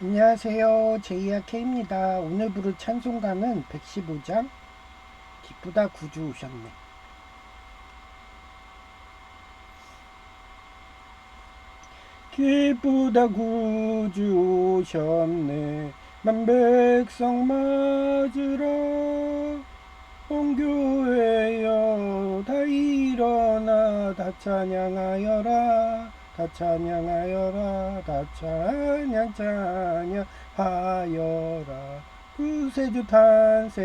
안녕하세요. 제이야 K입니다. 오늘 부를 찬송가는 115장 기쁘다 구주 오셨네. 기쁘다 구주 오셨네. 만백성 맞으러 온 교회여 다 일어나 다 찬양하여라. 다 찬양하여라. 다 찬양하여라. 구세주 탄생했으니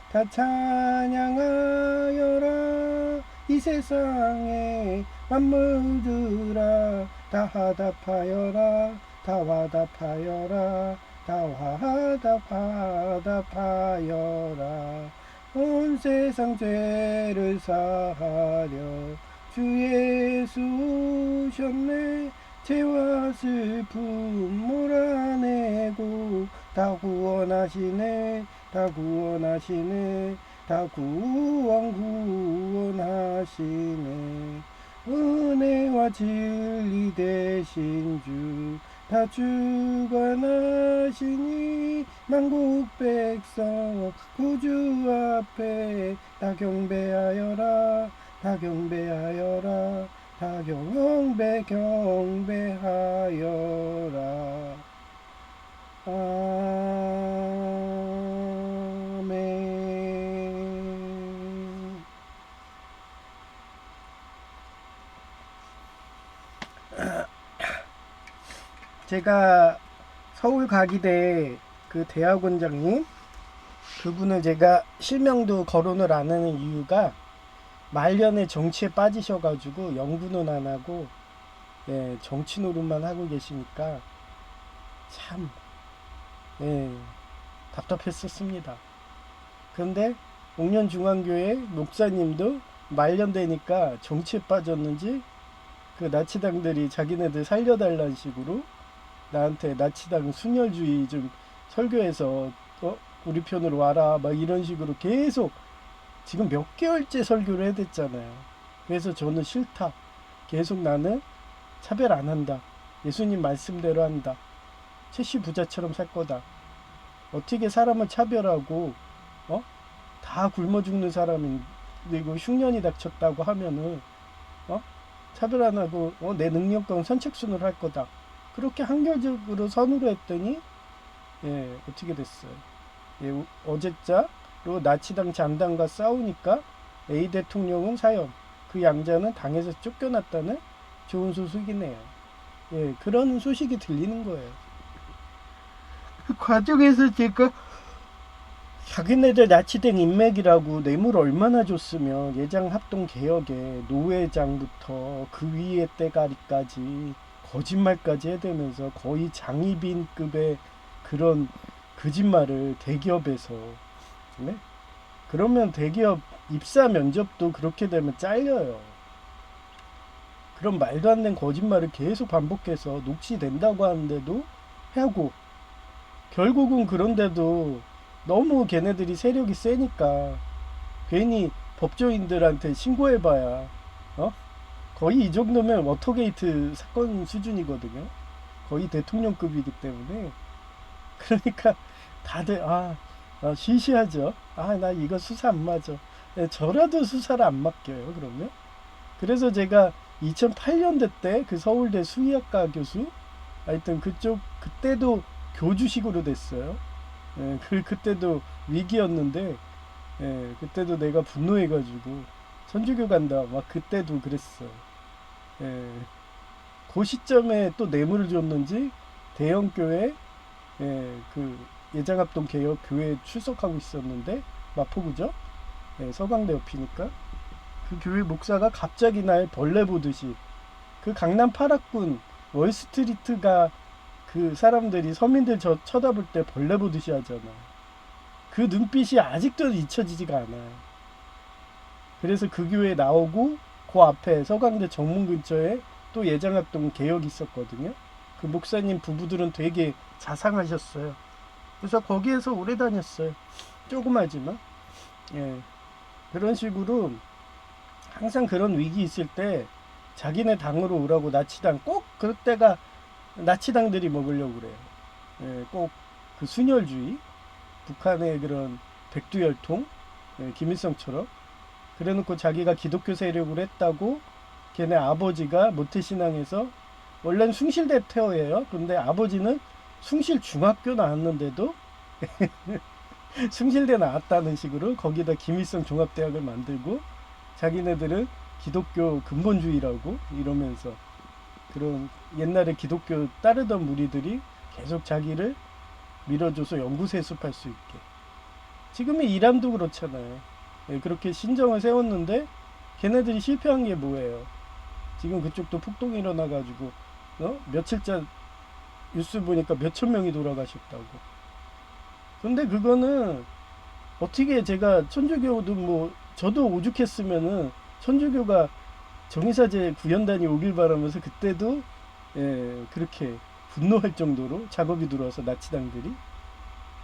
다 찬양하여라. 이 세상에 만물들아 다 화답하여라. 다 화답하여라. 다 화답하여라. 온 세상 죄를 사하려 주 예수 오셨네. 죄와 슬픔 몰아내고 다 구원하시네. 다 구원하시네. 다 구원하시네. 은혜와 진리 되신 주 다 주관하시니 만국 백성 구주 앞에 다 경배하여라. 다 경배하여라. 다 경배하여라. 아멘. 제가 서울 가기대 그 대학원장님 그분을 제가 실명도 거론을 안 하는 이유가 말년에 정치에 빠지셔가지고 연구는 안 하고 정치 노릇만 하고 계시니까 참 답답했었습니다. 그런데 옥년중앙교회 목사님도 말년 되니까 정치에 빠졌는지 그 나치당들이 자기네들 살려달라는 식으로 나한테 나치당 순혈주의 좀 설교해서 우리 편으로 와라 막 이런 식으로 계속 지금 몇 개월째 설교를 해댔잖아요. 그래서 저는 싫다. 계속 나는 차별 안 한다. 예수님 말씀대로 한다. 최씨 부자처럼 살 거다. 어떻게 사람을 차별하고 다 굶어 죽는 사람이 그리고 흉년이 닥쳤다고 하면은 차별 안 하고 내 능력과는 선착순으로 할 거다. 그렇게 한결적으로 선으로 했더니 어떻게 됐어요? 어제자로 나치당 잔당과 싸우니까 A 대통령은 사형, 그 양자는 당에서 쫓겨났다는 좋은 소식이네요. 그런 소식이 들리는 거예요. 그 과정에서 제가 자기네들 나치당 인맥이라고 뇌물 얼마나 줬으면 예장합동개혁에 노회장부터 그 위에 때가리까지 거짓말까지 해대면서 거의 장희빈급의 그런 거짓말을 대기업에서 그러면 대기업 입사 면접도 그렇게 되면 잘려요. 그런 말도 안 되는 거짓말을 계속 반복해서 녹취된다고 하는데도 하고 결국은 그런데도 너무 걔네들이 세력이 세니까 괜히 법조인들한테 신고해봐야 거의 이 정도면 워터게이트 사건 수준이거든요. 거의 대통령급이기 때문에 그러니까 다들 시시하죠. 나 이거 수사 안 맞아. 저라도 수사를 안 맡겨요. 그러면 그래서 제가 2008년대 때 그 서울대 수의학과 교수 하여튼 그쪽 그때도 교주식으로 됐어요. 그때도 위기였는데 그때도 내가 분노해가지고 천주교 간다 막 그때도 그랬어요. 그 시점에 또 뇌물을 줬는지 대형교회 그 예장합동 개혁 교회에 출석하고 있었는데 마포구죠. 서강대 옆이니까 그 교회 목사가 갑자기 날 벌레 보듯이 그 강남 8학군 월스트리트가 그 사람들이 서민들 쳐다볼 때 벌레 보듯이 하잖아. 그 눈빛이 아직도 잊혀지지가 않아요. 그래서 그 교회에 나오고 그 앞에 서강대 정문 근처에 또 예장합동 개혁이 있었거든요. 그 목사님 부부들은 되게 자상하셨어요. 그래서 거기에서 오래 다녔어요. 조그마지만 그런 식으로 항상 그런 위기 있을 때 자기네 당으로 오라고 나치당 꼭 그럴 때가 나치당들이 먹으려고 그래요. 예, 꼭 그 순혈주의, 북한의 그런 백두혈통, 예, 김일성처럼 그래놓고 자기가 기독교 세력을 했다고 걔네 아버지가 모태신앙에서 원래는 숭실대 태어예요. 근데 아버지는 숭실 중학교 나왔는데도 숭실대 나왔다는 식으로 거기다 김일성 종합대학을 만들고 자기네들은 기독교 근본주의라고 이러면서 그런 옛날에 기독교 따르던 무리들이 계속 자기를 밀어줘서 연구세습할 수 있게. 지금의 이란도 그렇잖아요. 예, 그렇게 신정을 세웠는데 걔네들이 실패한 게 뭐예요? 지금 그쪽도 폭동이 일어나가지고 며칠째 뉴스 보니까 몇천 명이 돌아가셨다고. 근데 그거는 어떻게 제가 천주교도 뭐 저도 오죽했으면은 천주교가 정의사제 구현단이 오길 바라면서 그때도 예, 그렇게 분노할 정도로 작업이 들어와서 나치당들이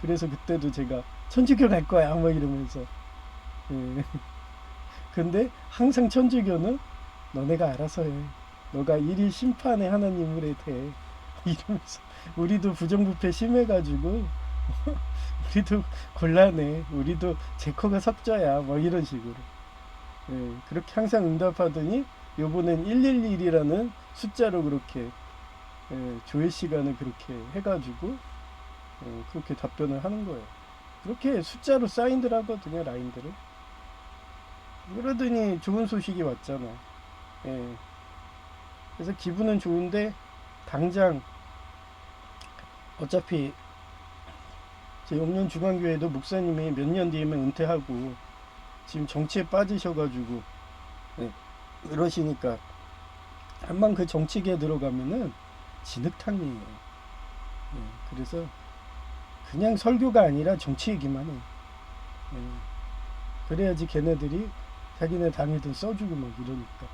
그래서 그때도 제가 천주교 갈 거야 막 이러면서 예. 근데 항상 천주교는 너네가 알아서 해. 너가 일일 심판의 하나님을 돼. 이러면서 우리도 부정부패 심해가지고 우리도 곤란해. 우리도 제커가 석자야. 뭐 이런 식으로. 예, 그렇게 항상 응답하더니 요번엔 111이라는 숫자로 그렇게 예, 조회 시간을 그렇게 해가지고 그렇게 답변을 하는 거예요. 그렇게 숫자로 사인들 하거든요. 라인들을. 그러더니 좋은 소식이 왔잖아. 예. 그래서 기분은 좋은데 당장 어차피 제 용년 중앙교회도 목사님이 몇 년 뒤에면 은퇴하고 지금 정치에 빠지셔가지고 예, 그러시니까 한번 그 정치계에 들어가면은 진흙탕이에요. 예, 그래서 그냥 설교가 아니라 정치 얘기만 해. 예, 그래야지 걔네들이 자기네 당에도 써주고 막 이러니까.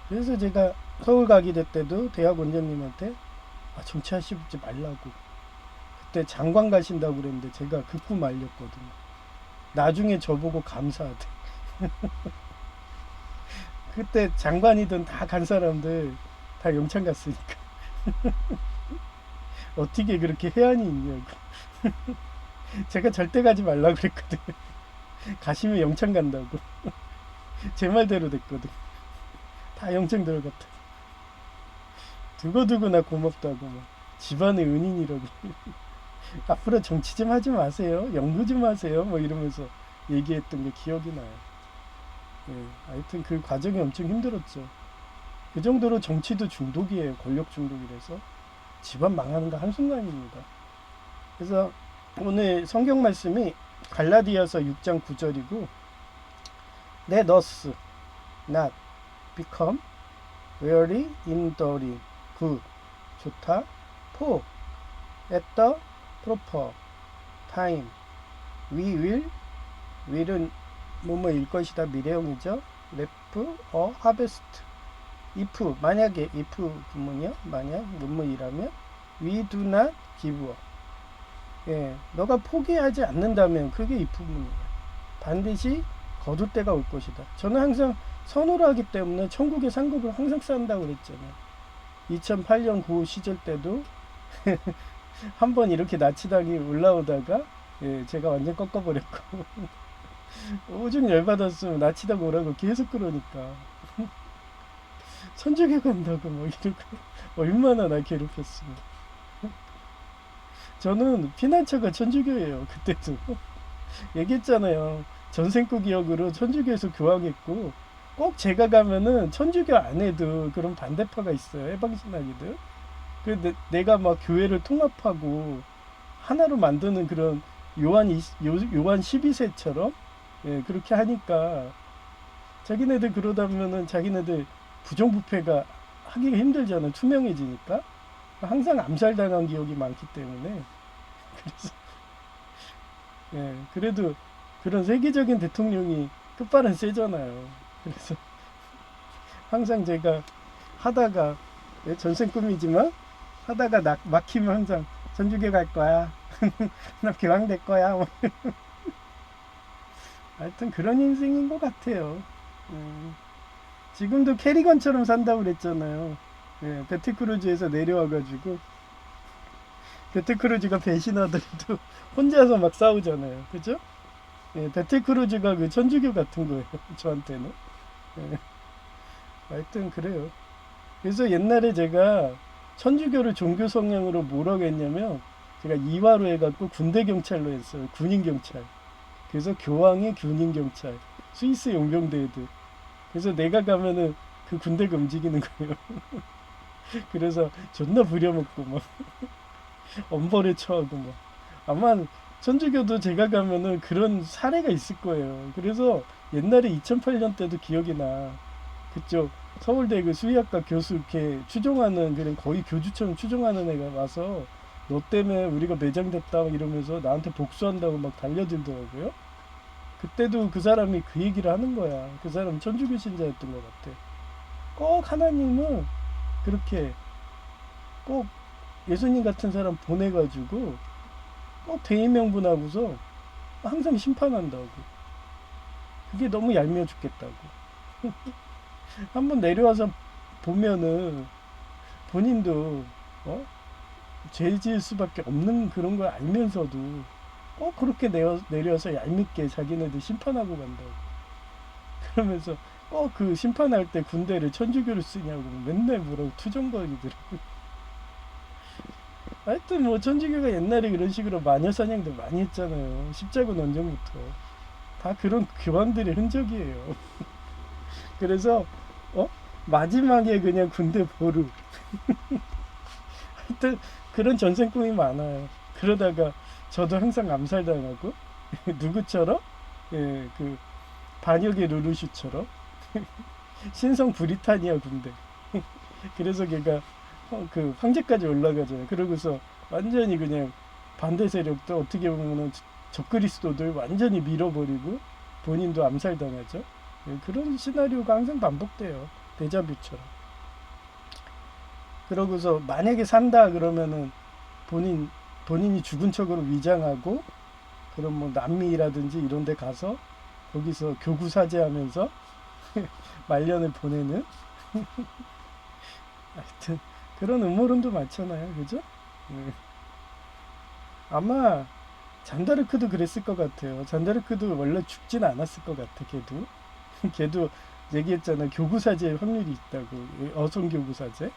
그래서 제가 서울 가게 될 때도 대학 원장님한테 정치하시지 말라고. 그때 장관 가신다고 그랬는데 제가 극구 말렸거든요. 나중에 저보고 감사하대. 그때 장관이든 다 간 사람들 다 영창 갔으니까. 어떻게 그렇게 해안이 있냐고. 제가 절대 가지 말라고 그랬거든요. 가시면 영창 간다고. 제 말대로 됐거든. 다 영창 들어갔다. 두고두고 나 고맙다고 막. 집안의 은인이라고. 앞으로 정치 좀 하지 마세요. 연구 좀 하세요. 뭐 이러면서 얘기했던 게 기억이 나요. 예, 하여튼 그 과정이 엄청 힘들었죠. 그 정도로 정치도 중독이에요. 권력 중독이라서 집안 망하는 거 한순간입니다. 그래서 오늘 성경 말씀이 갈라디아서 6장 9절이고 Let us not become weary in doing good. 좋다. For at the proper time we will은 뭐뭐일 것이다. 미래형이죠. reap a harvest. if 만약에 if 구문이요. 만약 뭐뭐이라면 we do not give up. 예, 너가 포기하지 않는다면 그게 if 구문이에요. 반드시 거둘 때가 올 것이다. 저는 항상 선호를 하기 때문에 천국의 상급을 항상 쌓는다고 그랬잖아요. 2008년 그 시절 때도 한번 이렇게 나치당이 올라오다가 예, 제가 완전 꺾어버렸고 오죽 열받았으면 나치당 오라고 계속 그러니까 천주교 간다고 뭐 이러고 얼마나 나 괴롭혔으면. 저는 피난처가 천주교예요. 그때도 얘기했잖아요. 전생구 기억으로 천주교에서 교황했고 꼭 제가 가면은 천주교 안에도 그런 반대파가 있어요. 해방신학이들. 내가 막 교회를 통합하고 하나로 만드는 그런 요한 12세처럼 예, 그렇게 하니까 자기네들 그러다면은 자기네들 부정부패가 하기가 힘들잖아요. 투명해지니까. 항상 암살당한 기억이 많기 때문에 그래서 예, 그래도 그런 세계적인 대통령이 끝발은 세잖아요. 그래서 항상 제가 하다가 예, 전생 꿈이지만 하다가 막히면 항상 천주교 갈 거야. 나 교황 될 거야. 뭐. 하여튼 그런 인생인 것 같아요. 지금도 캐리건처럼 산다고 그랬잖아요. 예, 배트크루즈에서 내려와가지고 배트크루즈가 배신하더라도 혼자서 막 싸우잖아요. 그죠? 예, 배트크루즈가 그 천주교 같은 거예요. 저한테는. 예, 하여튼 그래요. 그래서 옛날에 제가 천주교를 종교 성향으로 뭐라고 했냐면 제가 이화로 해갖고 군대 경찰로 했어요. 군인 경찰. 그래서 교황의 군인 경찰. 스위스 용병대 애들. 그래서 내가 가면은 그 군대가 움직이는 거예요. 그래서 존나 부려먹고 막 엄벌에 처하고 막 아마 천주교도 제가 가면은 그런 사례가 있을 거예요. 그래서 옛날에 2008년 때도 기억이 나. 그쪽 서울대 그 수의학과 교수 이렇게 추종하는 그냥 거의 교주처럼 추종하는 애가 와서 너 때문에 우리가 매장됐다 막 이러면서 나한테 복수한다고 막 달려들더라고요. 그때도 그 사람이 그 얘기를 하는 거야. 그 사람 천주교 신자였던 것 같아. 꼭 하나님은 그렇게 꼭 예수님 같은 사람 보내가지고 꼭 대의명분하고서 항상 심판한다고. 그게 너무 얄미워 죽겠다고. 한번 내려와서 보면은 본인도 어? 죄 지을 수밖에 없는 그런 걸 알면서도 꼭 그렇게 내려서 얄밉게 자기네들 심판하고 간다고. 그러면서 꼭 그 심판할 때 군대를 천주교를 쓰냐고 맨날 뭐라고 투정거리더라고. 하여튼 뭐 천주교가 옛날에 그런 식으로 마녀 사냥도 많이 했잖아요. 십자군 원정부터. 다 그런 교황들의 흔적이에요. 그래서 어? 마지막에 그냥 군대 보루. 하여튼 그런 전생 꿈이 많아요. 그러다가 저도 항상 암살당하고 누구처럼? 예, 그 반역의 루루슈처럼 신성 브리타니아 군대. 그래서 걔가 그 황제까지 올라가잖아요. 그러고서 완전히 그냥 반대 세력도 어떻게 보면은 적그리스도들 완전히 밀어버리고 본인도 암살당하죠. 예, 그런 시나리오가 항상 반복돼요. 데자뷰처럼. 그러고서 만약에 산다 그러면은 본인이 죽은 척으로 위장하고 그럼 뭐 남미라든지 이런 데 가서 거기서 교구 사제하면서 말년을 보내는 하여튼 그런 음모론도 많잖아요. 그죠? 네. 아마 잔다르크도 그랬을 것 같아요. 잔다르크도 원래 죽진 않았을 것 같아. 걔도 걔도 얘기했잖아. 교구 사제의 확률이 있다고. 어선 교구 사제.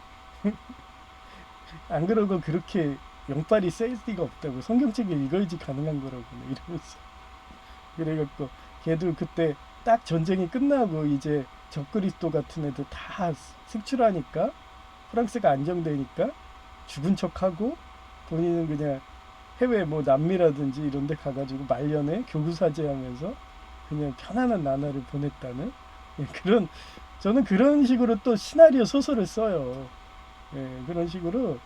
안 그러고 그렇게 영빨이 셀 리가 없다고. 성경책을 읽어야지 가능한 거라고 이러면서. 그래갖고 걔도 그때 딱 전쟁이 끝나고 이제 적그리스도 같은 애들 다 색출하니까 프랑스가 안정되니까 죽은 척하고 본인은 그냥 해외 뭐 남미라든지 이런 데 가가지고 말년에 교구사제하면서 그냥 편안한 나날을 보냈다는 예, 그런 저는 그런 식으로 또 시나리오 소설을 써요. 예, 그런 식으로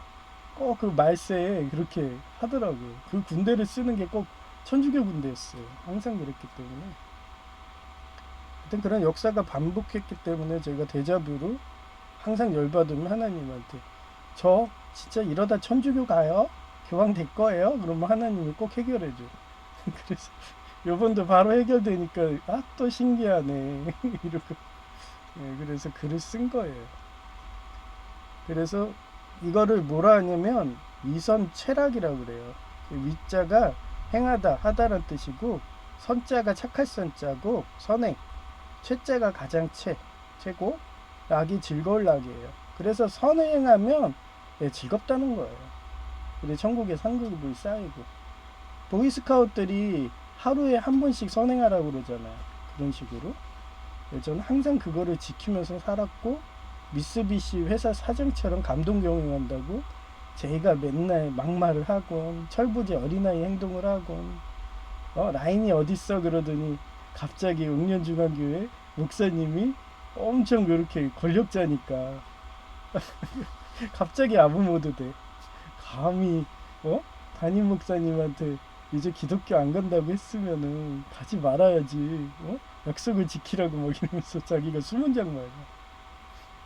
꼭 그 말세에 그렇게 하더라고요. 그 군대를 쓰는 게 꼭 천주교 군대였어요. 항상 그랬기 때문에. 하여튼 그런 역사가 반복했기 때문에 제가 데자뷰로 항상 열받으면 하나님한테 저 진짜 이러다 천주교 가요? 교황 될 거예요? 그러면 하나님이 꼭 해결해줘. 그래서 요번도 바로 해결되니까 아 또 신기하네 이러고 예, 그래서 글을 쓴 거예요. 그래서 이거를 뭐라 하냐면 위선 최락이라고 그래요. 위자가 행하다 하다란 뜻이고 선자가 착할 선자고 선행 최자가 가장 최고 락이 즐거울 락이에요. 그래서 선행하면 네, 즐겁다는 거예요. 그래 천국에 상급이 쌓이고 보이스카우트들이 하루에 한 번씩 선행하라고 그러잖아요. 그런 식으로 저는 항상 그거를 지키면서 살았고 미쓰비시 회사 사장처럼 감동 경영한다고 제가 맨날 막말을 하곤 철부지 어린아이 행동을 하곤 라인이 어딨어 그러더니 갑자기 읍년중앙교회 목사님이 엄청 그렇게 권력자니까 갑자기 아부 모드 돼. 감히 담임 목사님한테 이제 기독교 안 간다고 했으면은 가지 말아야지. 약속을 지키라고 막 이러면서 자기가 수문장 말이야.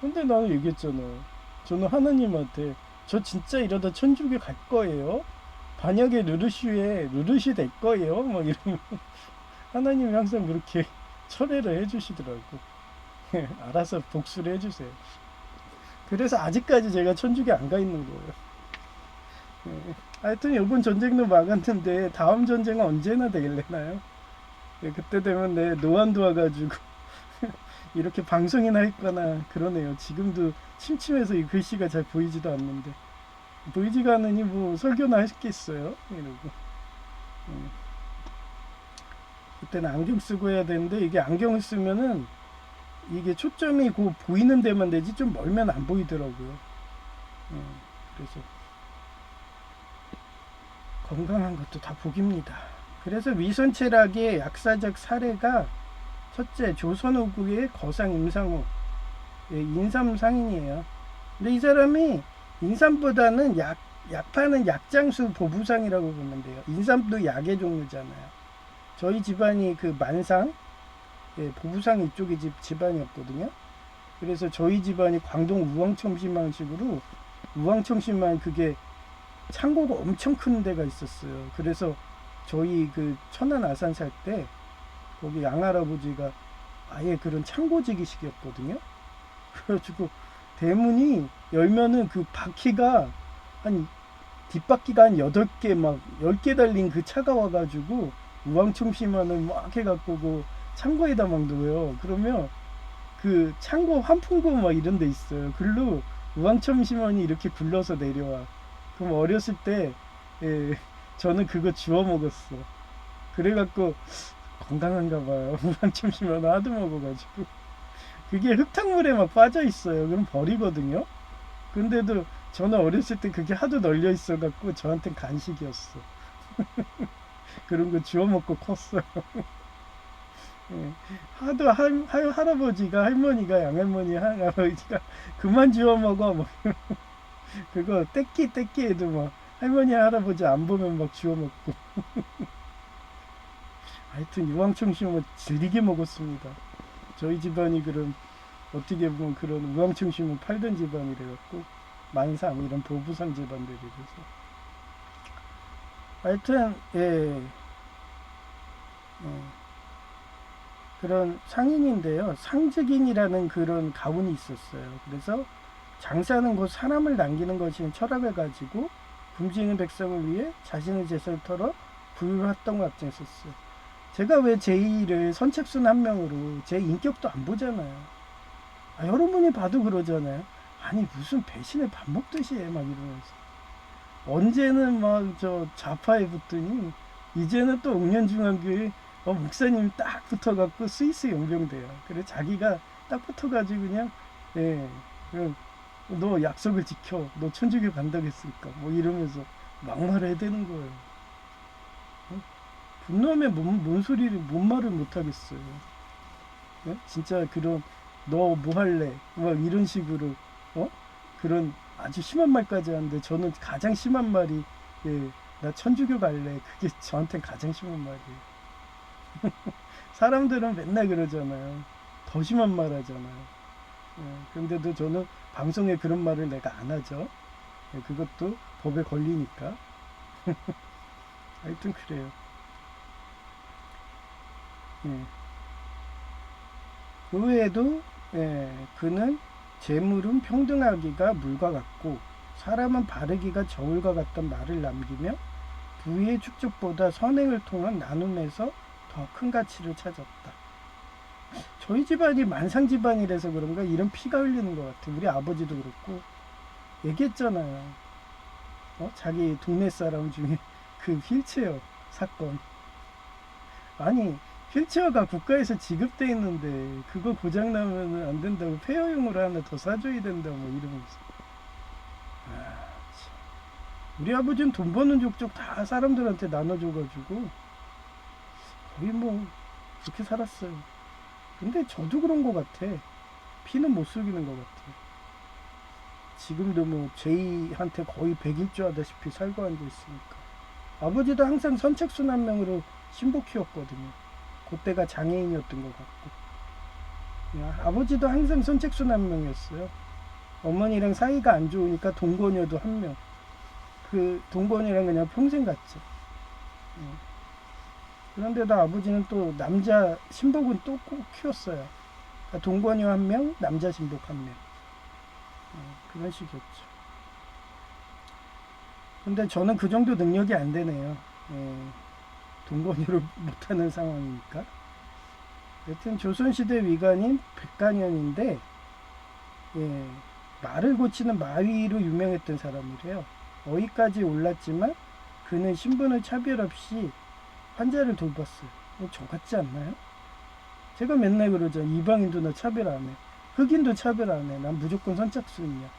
근데 나는 얘기했잖아. 저는 하나님한테 저 진짜 이러다 천주교 갈 거예요. 반역의 르르슈에 될 거예요. 막 이러면 하나님이 항상 그렇게 철회를 해주시더라고. 알아서 복수를 해주세요. 그래서 아직까지 제가 천주교 안 가 있는 거예요. 예. 하여튼 이번 전쟁도 막았는데 다음 전쟁은 언제나 되길래나요? 예, 그때 되면 내 노안도 와가지고 이렇게 방송이나 했거나 그러네요. 지금도 침침해서 이 글씨가 잘 보이지도 않는데 보이지가 않으니 뭐 설교나 했겠어요. 이러고 그때는 안경 쓰고 해야 되는데 이게 안경을 쓰면은 이게 초점이 그 보이는 데만 되지 좀 멀면 안 보이더라고요. 그래서 건강한 것도 다 복입니다. 그래서 위선 철학의 약사적 사례가 첫째 조선오구의 거상 임상호, 인삼 상인이에요. 근데 이 사람이 인삼보다는 약파는 약장수 보부상이라고 보면 돼요. 인삼도 약의 종류잖아요. 저희 집안이 그 만상, 보부상 이쪽의 집안이었거든요. 그래서 저희 집안이 광동 우왕청심항식으로 우왕청심항 그게 창고가 엄청 큰 데가 있었어요. 그래서 저희 그 천안 아산 살 때 거기 양할아버지가 아예 그런 창고지기식이었거든요. 그래가지고 대문이 열면은 그 바퀴가 한 뒷바퀴가 한 8개 막 10개 달린 그 차가 와가지고 우왕청심환을 막 해갖고 그 창고에다 막 넣어요. 그러면 그 창고 환풍구 막 이런 데 있어요. 글로 우왕청심환이 이렇게 굴러서 내려와. 그럼 어렸을 때 저는 그거 주워 먹었어. 그래갖고 건강한가 봐요. 우왕청심환 하도 먹어가지고 그게 흙탕물에 막 빠져 있어요. 그럼 버리거든요. 근데도 저는 어렸을 때 그게 하도 널려 있어갖고 저한텐 간식이었어. 그런 거 주워 먹고 컸어요. 예. 하도 할아버지가 할머니가 양할머니 할아버지가 그만 주워 먹어 뭐 그거 떼끼 해도 막 할머니 할아버지 안 보면 막 주워 먹고 하여튼 유황청심은 질리게 먹었습니다. 저희 집안이 그런 어떻게 보면 그런 우황청심을 팔던 집안이래갖고 만상 이런 보부상 집안들이라서 하여튼 그런 상인인데요. 상직인이라는 그런 가문이 있었어요. 그래서 장사는 곧 사람을 남기는 것이 철학을 가지고 굶주리는 백성을 위해 자신의 재산을 털어 부유를 했던 것 같았었어요. 제가 왜 제2를 선착순 한 명으로 제 인격도 안 보잖아요. 여러분이 봐도 그러잖아요. 아니 무슨 배신을 밥 먹듯이 해 막 이러면서 언제는 막 저 좌파에 붙더니 이제는 또 옥년중앙교회 목사님 딱 붙어갖고 스위스 용병돼요. 그래 자기가 딱 붙어가지고 그냥 그냥 너 약속을 지켜 너 천주교 간다고 했으니까 뭐 이러면서 막말을 해대는 거예요. 분놈에 뭔 소리를 뭔 말을 못하겠어요. 진짜 그런 너 뭐 할래 막 이런 식으로 그런 아주 심한 말까지 하는데 저는 가장 심한 말이 나 천주교 갈래 그게 저한테는 가장 심한 말이에요. 사람들은 맨날 그러잖아요. 더 심한 말 하잖아요. 그런데도 저는 방송에 그런 말을 내가 안 하죠. 그것도 법에 걸리니까. 하여튼 그래요. 그 외에도 그는 재물은 평등하기가 물과 같고 사람은 바르기가 저울과 같던 말을 남기며 부의 축적보다 선행을 통한 나눔에서 더 큰 가치를 찾았다. 저희 집안이 만상 집안이라서 그런가 이런 피가 흘리는 것 같아요. 우리 아버지도 그렇고 얘기했잖아요. 자기 동네 사람 중에 그 휠체어 사건. 아니 휠체어가 국가에서 지급돼 있는데 그거 고장나면 안 된다고 폐허용으로 하나 더 사줘야 된다 뭐 이러면서 우리 아버지는 돈 버는 족족 다 사람들한테 나눠줘가지고 거의 뭐 그렇게 살았어요. 근데 저도 그런 것 같아. 피는 못 속이는 것 같아. 지금도 뭐 제이한테 거의 백일주 하다시피 살고 앉아있으니까. 아버지도 항상 선착순 한 명으로 신부 키웠거든요. 그때가 장애인이었던 것 같고. 아버지도 항상 선착순 한 명이었어요. 어머니랑 사이가 안 좋으니까 동거녀도 한 명. 그 동거녀랑 그냥 평생 갔죠. 그런데도 아버지는 또 남자 신복은 또 꼭 키웠어요. 그러니까 동거녀 한 명, 남자 신복 한 명. 그런 식이었죠. 근데 저는 그 정도 능력이 안 되네요. 예, 동거녀를 못하는 상황이니까. 여튼 조선시대 위관인 백간현인데, 예, 말을 고치는 마위로 유명했던 사람이래요. 어휘까지 올랐지만 그는 신분을 차별 없이 환자를 돌봤어요. 저 같지 않나요? 제가 맨날 그러죠. 이방인도 나 차별 안 해. 흑인도 차별 안 해. 난 무조건 선착순이야.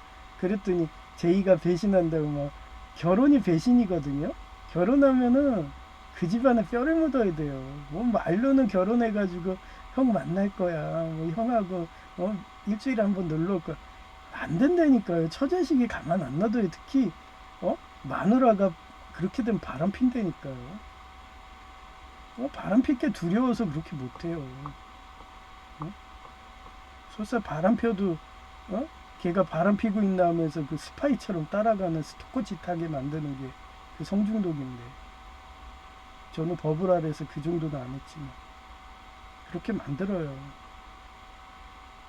그랬더니 제이가 배신한다고 막. 결혼이 배신이거든요. 결혼하면은 그 집안에 뼈를 묻어야 돼요. 뭐 말로는 결혼해가지고 형 만날 거야. 뭐 형하고 일주일에 한 번 놀러 올 거야. 안 된다니까요. 처자식이 가만 안 놔둬요. 특히 마누라가 그렇게 되면 바람 핀다니까요. 바람 필게 두려워서 그렇게 못해요. 설사 바람 펴도 걔가 바람 피고 있나 하면서 그 스파이처럼 따라가는 스토커 짓하게 만드는 게 그 성중독인데, 저는 법을 아래서 그 정도는 안 했지만 그렇게 만들어요.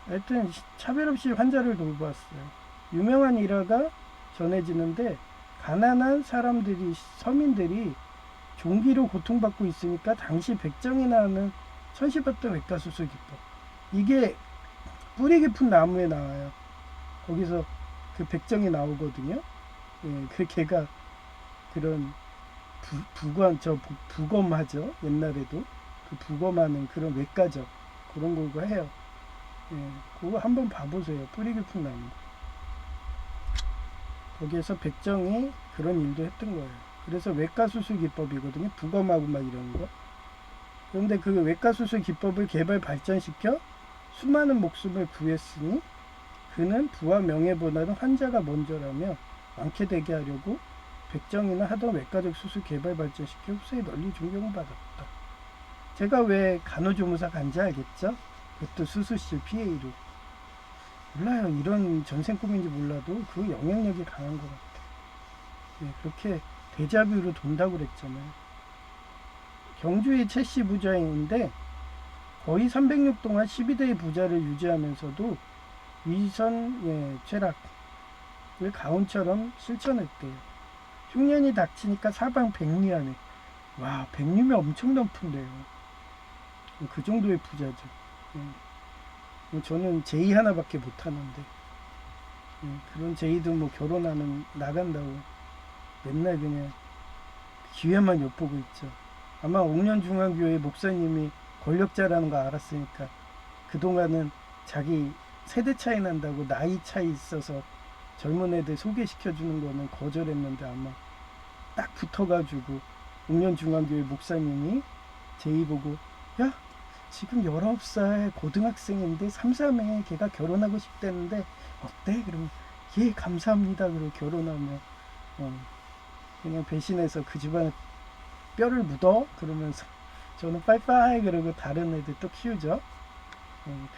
하여튼 차별 없이 환자를 돌보았어요. 유명한 일화가 전해지는데, 가난한 사람들이, 서민들이 종기로 고통받고 있으니까 당시 백정이 나오는 천시받던 외과수술 기법, 이게 뿌리 깊은 나무에 나와요. 거기서 그 백정이 나오거든요. 예, 그 걔가 그런 부검하죠. 옛날에도 그 부검하는 그런 외과죠. 그런 거 해요. 예, 그거 한번 봐보세요. 뿌리 깊은 나무. 거기에서 백정이 그런 일도 했던 거예요. 그래서 외과 수술 기법이거든요. 부검하고 막 이런 거. 그런데 그 외과 수술 기법을 개발 발전시켜 수많은 목숨을 구했으니, 그는 부와 명예보다는 환자가 먼저라며 많게 되게 하려고 백정이나 하던 외과적 수술 개발 발전시켜 후세에 널리 존경받았다. 제가 왜 간호조무사 간지 알겠죠? 그것도 수술실 PA로. 몰라요. 이런 전생 꿈인지 몰라도 그 영향력이 강한 것 같아요. 네, 그렇게 데자뷰로 돈다고 그랬잖아요. 경주의 최씨 부자인데 거의 300년 동안 12대의 부자를 유지하면서도 위선 최락을 가훈처럼 실천했대요. 흉년이 닥치니까 사방 백리하네. 와, 백리면 엄청 높은데요. 그 정도의 부자죠. 저는 제이 하나밖에 못하는데, 그런 제이도 뭐 결혼하는 나간다고 맨날 그냥 기회만 엿보고 있죠. 아마 옥년중앙교회 목사님이 권력자라는 거 알았으니까 그동안은 자기 세대 차이 난다고 나이 차이 있어서 젊은 애들 소개시켜주는 거는 거절했는데, 아마 딱 붙어가지고 옥년중앙교회 목사님이 제이 보고, 야, 지금 19살 고등학생인데 33에 걔가 결혼하고 싶다는데 어때? 그러면 예, 감사합니다. 그러고 결혼하면 그냥 배신해서 그 집안에 뼈를 묻어? 그러면서 저는 빠이빠이 그러고 다른 애들 또 키우죠.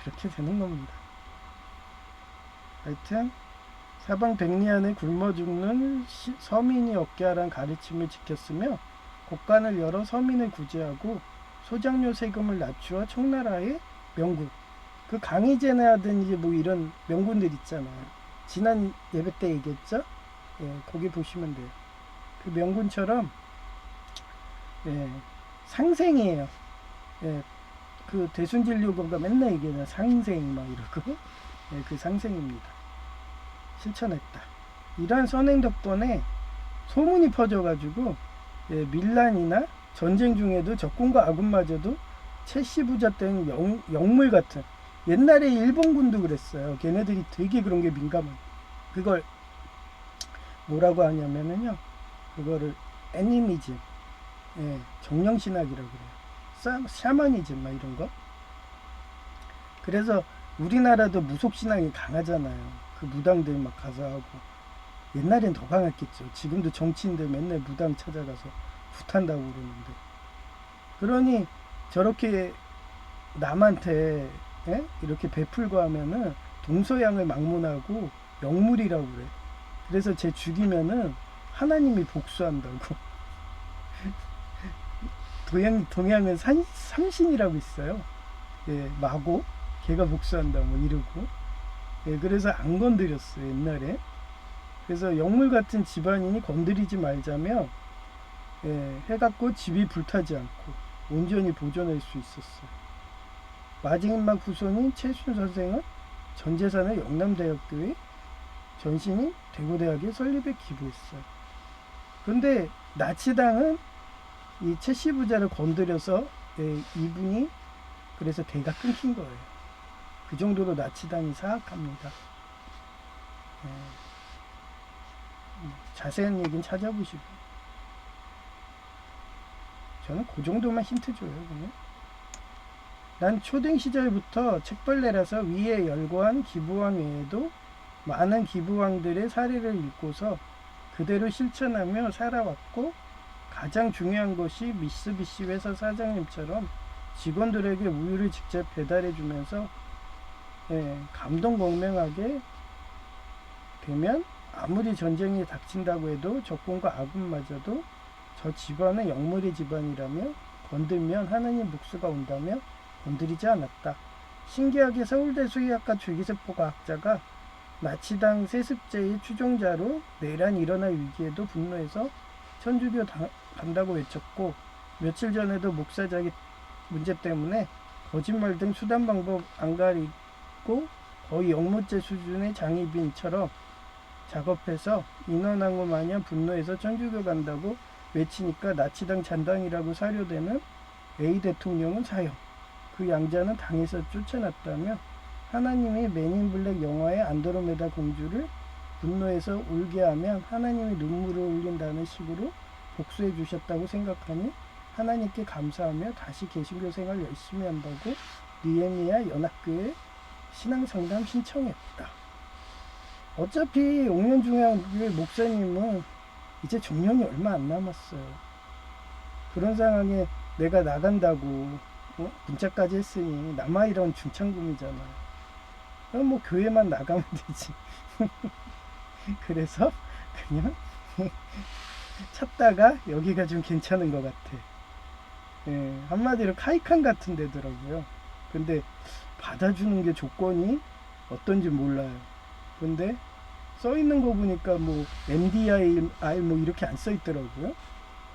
그렇게 되는 겁니다. 하여튼 사방 백리 안에 굶어 죽는 서민이 없게 하라는 가르침을 지켰으며, 곡간을 열어 서민을 구제하고 소장료 세금을 낮추어 청나라의 명군, 그 강희제나 하든지 뭐 이런 명군들 있잖아요. 지난 예배 때 얘기했죠. 거기 보시면 돼요. 그 명군처럼 상생이에요. 그 대순진료가가 맨날 얘기하는 상생 막 이러고, 그 상생입니다. 실천했다. 이러한 선행 덕분에 소문이 퍼져가지고 밀란이나 전쟁 중에도 적군과 아군마저도 최씨 부자 때는 영물 같은, 옛날에 일본군도 그랬어요. 걔네들이 되게 그런 게 민감한. 그걸 뭐라고 하냐면요, 그거를 애니미즘, 정령신학이라고 그래요. 샤머니즘 막 이런 거. 그래서 우리나라도 무속신앙이 강하잖아요. 그 무당들 막 가서 하고. 옛날엔 더 강했겠죠. 지금도 정치인들 맨날 무당 찾아가서 굿한다고 그러는데. 그러니 저렇게 남한테 이렇게 베풀고 하면은 동서양을 막론하고 영물이라고 그래. 그래서 쟤 죽이면은 하나님이 복수한다고. 동양은 삼신이라고 있어요. 마고 걔가 복수한다 뭐 이러고. 예, 그래서 안 건드렸어요, 옛날에. 그래서 영물 같은 집안인이 건드리지 말자며, 예, 해갖고 집이 불타지 않고 온전히 보존할 수 있었어요. 마지막 후손인 최순 선생은 전 재산을 영남대학교에, 전신이 대고대학의 설립에 기부했어요. 근데 나치당은 이 최씨 부자를 건드려서, 예, 이분이 그래서 대가 끊긴 거예요. 그 정도로 나치당이 사악합니다. 예, 자세한 얘기는 찾아보시고. 저는 그 정도만 힌트 줘요, 그냥. 난 초등 시절부터 책벌레라서 위에 열거한 기부왕 외에도 많은 기부왕들의 사례를 읽고서 그대로 실천하며 살아왔고, 가장 중요한 것이 미쓰비시 회사 사장님처럼 직원들에게 우유를 직접 배달해 주면서, 예, 감동공명하게 되면 아무리 전쟁이 닥친다고 해도 적군과 아군마저도 저 집안은 영물의 집안이라며 건들면 하느님 복수가 온다며 건드리지 않았다. 신기하게 서울대 수의학과 줄기세포 과학자가 나치당 세습제의 추종자로 내란 일어날 위기에도 분노해서 천주교 간다고 외쳤고, 며칠 전에도 목사 자기 문제 때문에 거짓말 등 수단 방법 안 가리고 거의 영무죄 수준의 장희빈처럼 작업해서 인원항고 마냥 분노해서 천주교 간다고 외치니까 나치당 잔당이라고 사료되는 A 대통령은 사형, 그 양자는 당에서 쫓아났다며 하나님이 맨인 블랙 영화의 안드로메다 공주를 분노해서 울게 하면 하나님이 눈물을 흘린다는 식으로 복수해 주셨다고 생각하니 하나님께 감사하며 다시 개신교 생활 열심히 한다고 니에미야 연합교회 신앙상담 신청했다. 어차피 옥년중앙교회 목사님은 이제 종령이 얼마 안 남았어요. 그런 상황에 내가 나간다고, 문자까지 했으니 남아이런 중창금이잖아요. 그럼 뭐 교회만 나가면 되지. 그래서 그냥 찾다가 여기가 좀 괜찮은 것 같아. 예, 한마디로 카이칸 같은 데더라고요. 근데 받아주는 게 조건이 어떤지 몰라요. 근데 써 있는 거 보니까 뭐 MDI 뭐 이렇게 안 써 있더라고요.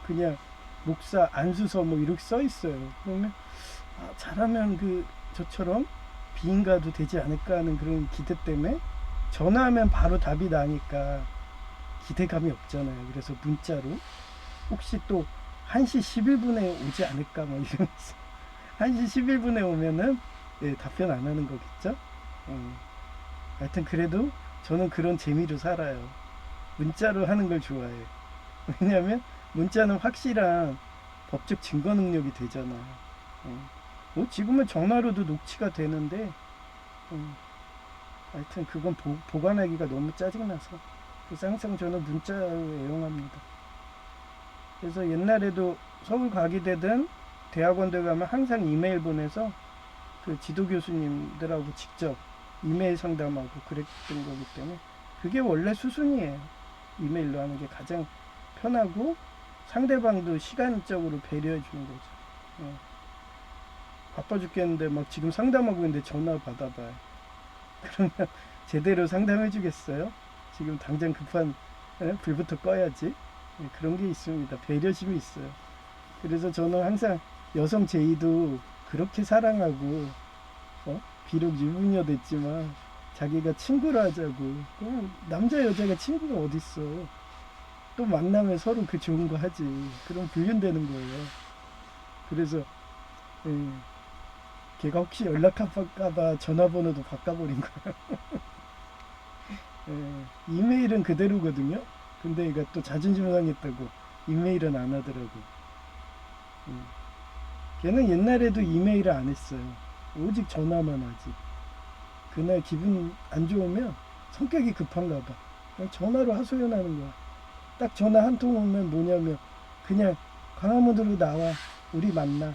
그냥 목사 안수서 뭐 이렇게 써 있어요. 그러면 잘하면 그 저처럼 비인가도 되지 않을까 하는 그런 기대 때문에 전화하면 바로 답이 나니까 기대감이 없잖아요. 그래서 문자로 혹시 또 1시 11분에 오지 않을까 뭐 이러면서 1시 11분에 오면은, 예, 답변 안 하는 거겠죠. 하여튼 그래도 저는 그런 재미로 살아요. 문자로 하는 걸 좋아해요. 왜냐하면 문자는 확실한 법적 증거 능력이 되잖아요. 뭐 지금은 전화로도 녹취가 되는데, 하여튼 그건 보관하기가 너무 짜증나서 그래서 항상 저는 문자를 애용합니다. 그래서 옛날에도 서울 과기대든 대학원대 가면 항상 이메일 보내서 그 지도 교수님들하고 직접 이메일 상담하고 그랬던 거기 때문에 그게 원래 수순이에요. 이메일로 하는 게 가장 편하고 상대방도 시간적으로 배려해 주는 거죠. 바빠 죽겠는데 막 지금 상담하고 있는데 전화 받아봐요. 그러면 제대로 상담해 주겠어요? 지금 당장 급한, 불부터 꺼야지. 그런 게 있습니다. 배려심이 있어요. 그래서 저는 항상 여성 제이도 그렇게 사랑하고, 비록 유부녀 됐지만 자기가 친구로 하자고. 그럼 남자 여자가 친구가 어딨어. 또 만나면 서로 그 좋은 거 하지. 그럼 불륜되는 거예요. 그래서, 예, 걔가 혹시 연락할까봐 전화번호도 바꿔버린 거야. 예, 이메일은 그대로거든요. 근데 얘가 또 자존심 상했다고 이메일은 안 하더라고. 걔는 옛날에도 이메일을 안 했어요. 오직 전화만 하지. 그날 기분 안 좋으면 성격이 급한가 봐. 그냥 전화로 하소연하는 거야. 딱 전화 한 통 오면 뭐냐면 그냥 광화문으로 나와. 우리 만나.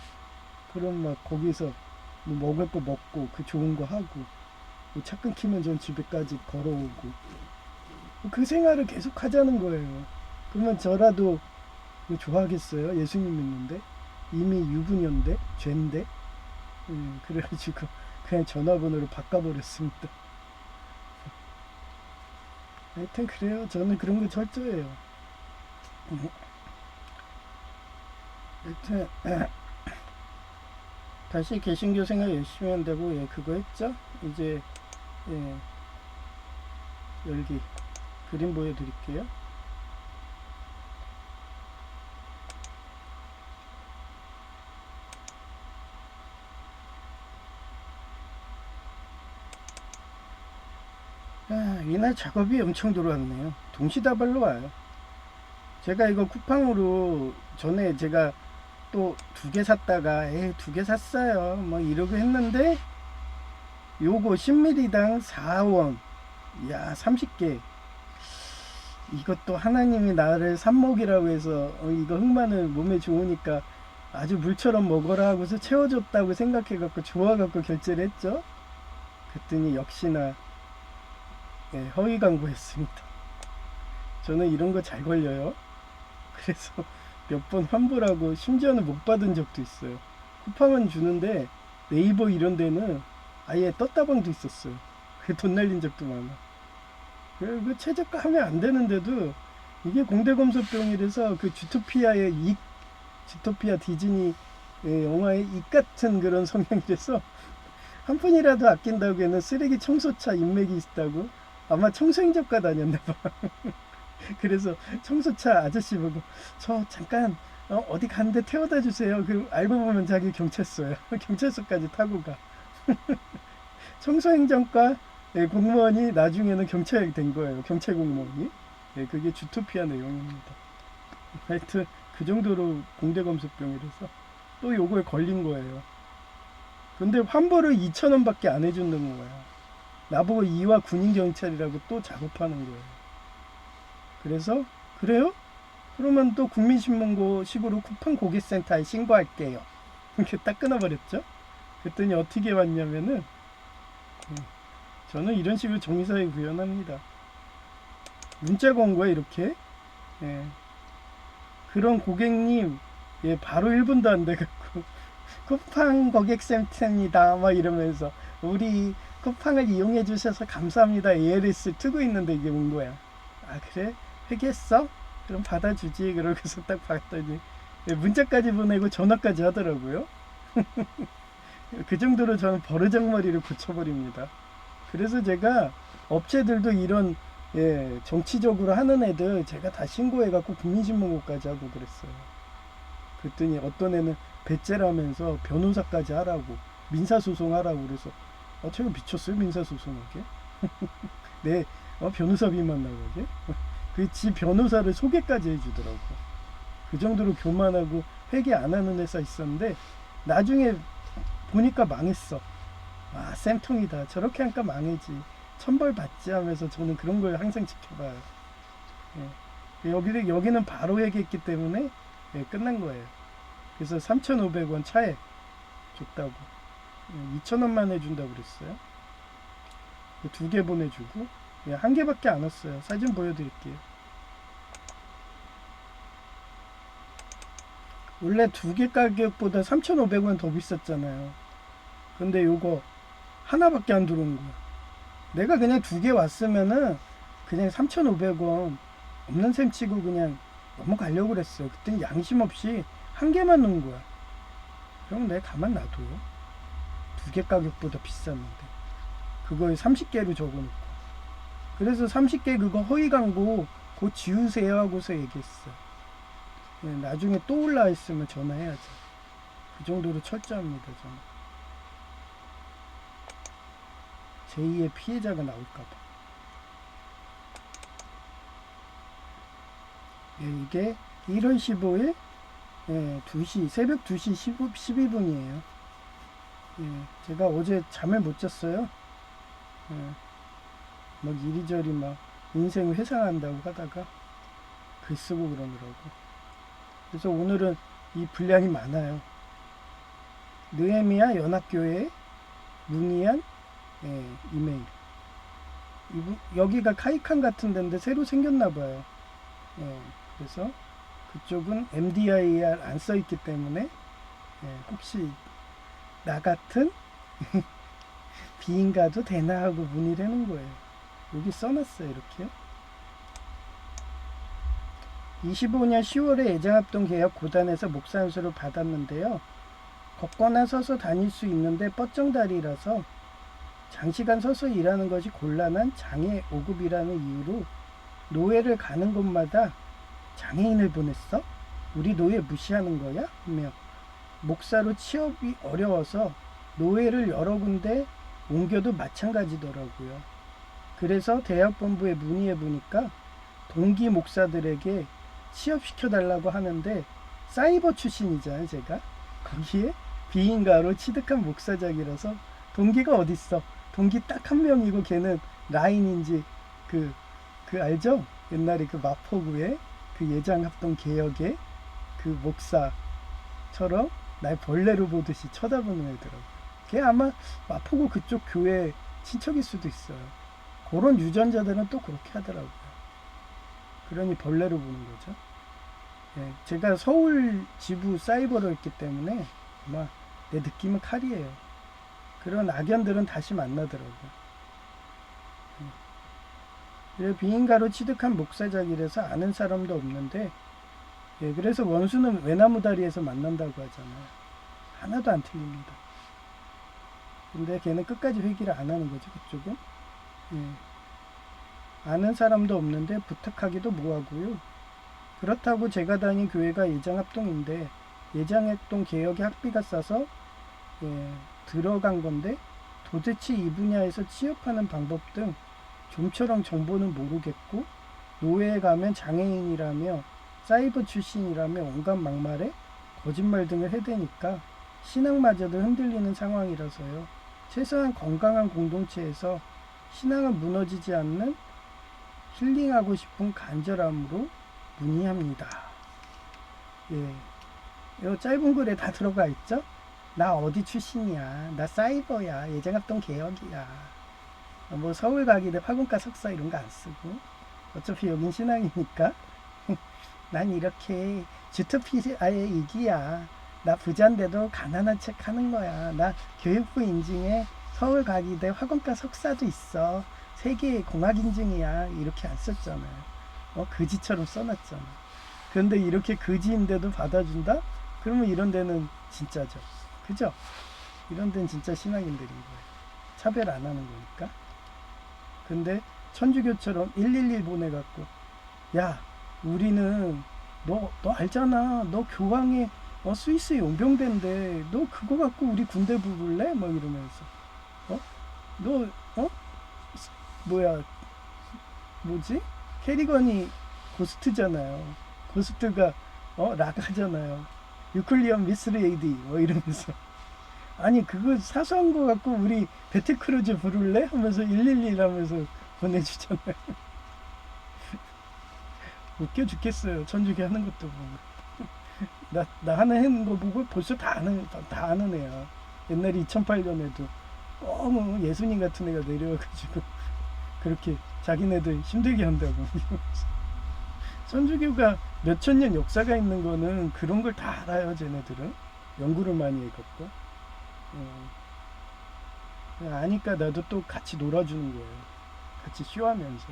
그럼 막 거기서 뭐 먹을 거 먹고 그 좋은 거 하고 뭐 차 끊기면 전 집에까지 걸어오고 그 생활을 계속 하자는 거예요. 그러면 저라도 좋아하겠어요? 예수님 믿는데 이미 유부녀인데 죄인데. 그래가지고 그냥 전화번호를 바꿔버렸습니다. 하여튼 그래요. 저는 그런 거 철저해요. 하여튼 다시 개신교 생활 열심히 한다고 예 그거 했죠. 이제 예 열기 그림 보여드릴게요. 이날 작업이 엄청 들어왔네요. 동시다발로 와요. 제가 이거 쿠팡으로 전에 제가 또 2개 샀다가 2개 샀어요 뭐 이러고 했는데 요거 10ml당 4원 야 30개 이것도 하나님이 나를 삽목이라고 해서 이거 흑마늘 몸에 좋으니까 아주 물처럼 먹어라 하고서 채워줬다고 생각해 갖고 좋아갖고 결제를 했죠. 그랬더니 역시나 허위 광고했습니다. 저는 이런 거 잘 걸려요. 그래서 몇 번 환불하고 심지어는 못 받은 적도 있어요. 쿠팡은 주는데 네이버 이런 데는 아예 떴다방도 있었어요. 돈 날린 적도 많아. 그 최저가 하면 안 되는데도 이게 공대검소병이라서 그 주토피아의 주토피아 디즈니 영화의 익 같은 그런 성향이라서 한 푼이라도 아낀다고 해는 쓰레기 청소차 인맥이 있다고 아마 청소행정과 다녔나봐. 그래서 청소차 아저씨 보고 저 잠깐 어디 가는데 태워다 주세요. 그 알고 보면 자기 경찰서야. 경찰서까지 타고 가. 청소행정과 공무원이 나중에는 경찰이 된 거예요. 경찰 공무원이. 그게 주토피아 내용입니다. 하여튼 그 정도로 공대검소병이라서 또 요거에 걸린 거예요. 근데 환불을 2,000원 밖에 안 해주는 거야. 나보고 이화 군인경찰이라고 또 작업하는 거예요. 그래서 그래요? 그러면 또 국민신문고식으로 쿠팡 고객센터에 신고할게요. 이렇게 딱 끊어버렸죠. 그랬더니 어떻게 왔냐면은 저는 이런 식으로 정의사회 구현합니다. 문자 광고에 이렇게 그런 고객님 바로 1분도 안 돼갖고 쿠팡 고객센터입니다 막 이러면서 우리 쿠팡을 이용해 주셔서 감사합니다 ALS 트고 있는데 이게 온 거야. 아 그래? 회계했어? 그럼 받아주지. 그러고서 딱 봤더니 문자까지 보내고 전화까지 하더라고요. 그 정도로 저는 버르장머리를 고쳐버립니다. 그래서 제가 업체들도 이런 정치적으로 하는 애들 제가 다 신고해갖고 국민신문고까지 하고 그랬어요. 그랬더니 어떤 애는 배째라면서 변호사까지 하라고 민사소송하라고 그래서 제가 미쳤어요 민사소송하게. 네 변호사비만 나가게. 그 지 변호사를 소개까지 해주더라고. 그 정도로 교만하고 회계 안 하는 회사 있었는데 나중에 보니까 망했어. 아 쌤통이다. 저렇게 하니까 망해지. 천벌 받지 하면서 저는 그런 걸 항상 지켜봐요. 여기는 바로 회계했기 때문에 끝난 거예요. 그래서 3,500원 차액 줬다고 2,000원만 해준다고 그랬어요. 2개 보내주고 1개밖에 안 왔어요. 사진 보여드릴게요. 원래 2개 가격보다 3,500원 더 비쌌잖아요. 근데 요거 하나밖에 안 들어온 거야. 내가 그냥 2개 왔으면은 그냥 3,500원 없는 셈 치고 그냥 넘어가려고 그랬어요. 그땐 양심 없이 1개만 넣은 거야. 그럼 내가 가만 놔둬요. 2개 가격보다 비쌌는데 그걸 30개로 적어놓고. 그래서 30개 그거 허위 광고 그거 지우세요 하고서 얘기했어. 나중에 또 올라와 있으면 전화해야지. 그 정도로 철저합니다 저는. 제2의 피해자가 나올까봐. 이게 1월 15일 2시 새벽 2시 12분이에요. 제가 어제 잠을 못 잤어요. 막 이리저리 막 인생 회상한다고 하다가 글 쓰고 그러느라고. 그래서 오늘은 이 분량이 많아요. 느헤미야 연합교회에 문의한 이메일. 여기가 카이칸 같은 데인데 새로 생겼나 봐요. 그래서 그쪽은 MDIR 안 써있기 때문에 혹시 나 같은 비인 가도 되나 하고 문의를 하는 거예요. 여기 써놨어요 이렇게. 25년 10월에 예장합동 개혁 고단에서 목사 연수를 받았는데요. 걷거나 서서 다닐 수 있는데 뻗정다리라서 장시간 서서 일하는 것이 곤란한 장애 5급이라는 이유로 노예를 가는 곳마다 장애인을 보냈어? 우리 노예 무시하는 거야? 하며 목사로 취업이 어려워서 노예를 여러 군데 옮겨도 마찬가지더라고요. 그래서 대학본부에 문의해 보니까 동기 목사들에게 취업시켜달라고 하는데 사이버 출신이잖아요, 제가. 거기에 비인가로 취득한 목사작이라서 동기가 어딨어. 동기 딱 한 명이고 걔는 라인인지 그 알죠? 옛날에 그 마포구에 그 예장합동 개혁의 그 목사처럼 날 벌레로 보듯이 쳐다보는 애더라고요. 걔 아마 마포구 그쪽 교회 친척일 수도 있어요. 그런 유전자들은 또 그렇게 하더라고요. 그러니 벌레로 보는 거죠. 예, 제가 서울 지부 사이버로 했기 때문에 아마 내 느낌은 칼이에요. 그런 악연들은 다시 만나더라고요. 예, 비인가로 취득한 목사작이라서 아는 사람도 없는데, 예, 그래서 원수는 외나무다리에서 만난다고 하잖아요. 하나도 안 틀립니다. 근데 걔는 끝까지 회개를 안 하는 거죠, 그쪽은. 예. 아는 사람도 없는데 부탁하기도 뭐하고요. 그렇다고 제가 다닌 교회가 예장합동인데 예장합동 개혁의 학비가 싸서 예, 들어간 건데 도대체 이 분야에서 취업하는 방법 등 좀처럼 정보는 모르겠고 노예에 가면 장애인이라며 사이버 출신이라며 온갖 막말에 거짓말 등을 해대니까 신앙마저도 흔들리는 상황이라서요. 최소한 건강한 공동체에서 신앙은 무너지지 않는 힐링하고 싶은 간절함으로 문의합니다. 예, 요 짧은 글에 다 들어가 있죠? 나 어디 출신이야? 나 사이버야. 예장합동 개혁이야. 뭐 서울 가기 대 파군과 석사 이런 거 안 쓰고 어차피 여긴 신앙이니까 난 이렇게 주토피아의 이기야. 나 부자인데도 가난한 척 하는 거야. 나 교육부 인증에 서울 가기 대 화공과 석사도 있어. 세계 공학 인증이야. 이렇게 안 썼잖아요. 그지처럼 써놨잖아. 그런데 이렇게 그지인데도 받아준다? 그러면 이런 데는 진짜죠. 그죠? 이런 데는 진짜 신앙인들인 거예요. 차별 안 하는 거니까. 근데 천주교처럼 111 보내갖고 야 우리는 너 알잖아. 너 교황의 스위스 용병대인데 너 그거 갖고 우리 군대 부를래? 막 이러면서 너 뭐야 뭐지? 캐리건이 고스트잖아요. 고스트가 락 하잖아요. 유클리언 미스레이디 뭐 이러면서 아니 그거 사소한 거 갖고 우리 배틀크루즈 부를래? 하면서 111 하면서 보내주잖아요. 웃겨 죽겠어요. 천주교 하는 것도 보고 나 하는 거 보고 벌써 다 아는 애야. 옛날에 2008년에도 너무 예수님 같은 애가 내려와가지고 그렇게 자기네들 힘들게 한다고. 천주교가 몇천 년 역사가 있는 거는 그런 걸 다 알아요. 쟤네들은 연구를 많이 해갖고 아니까 나도 또 같이 놀아주는 거예요. 같이 쇼하면서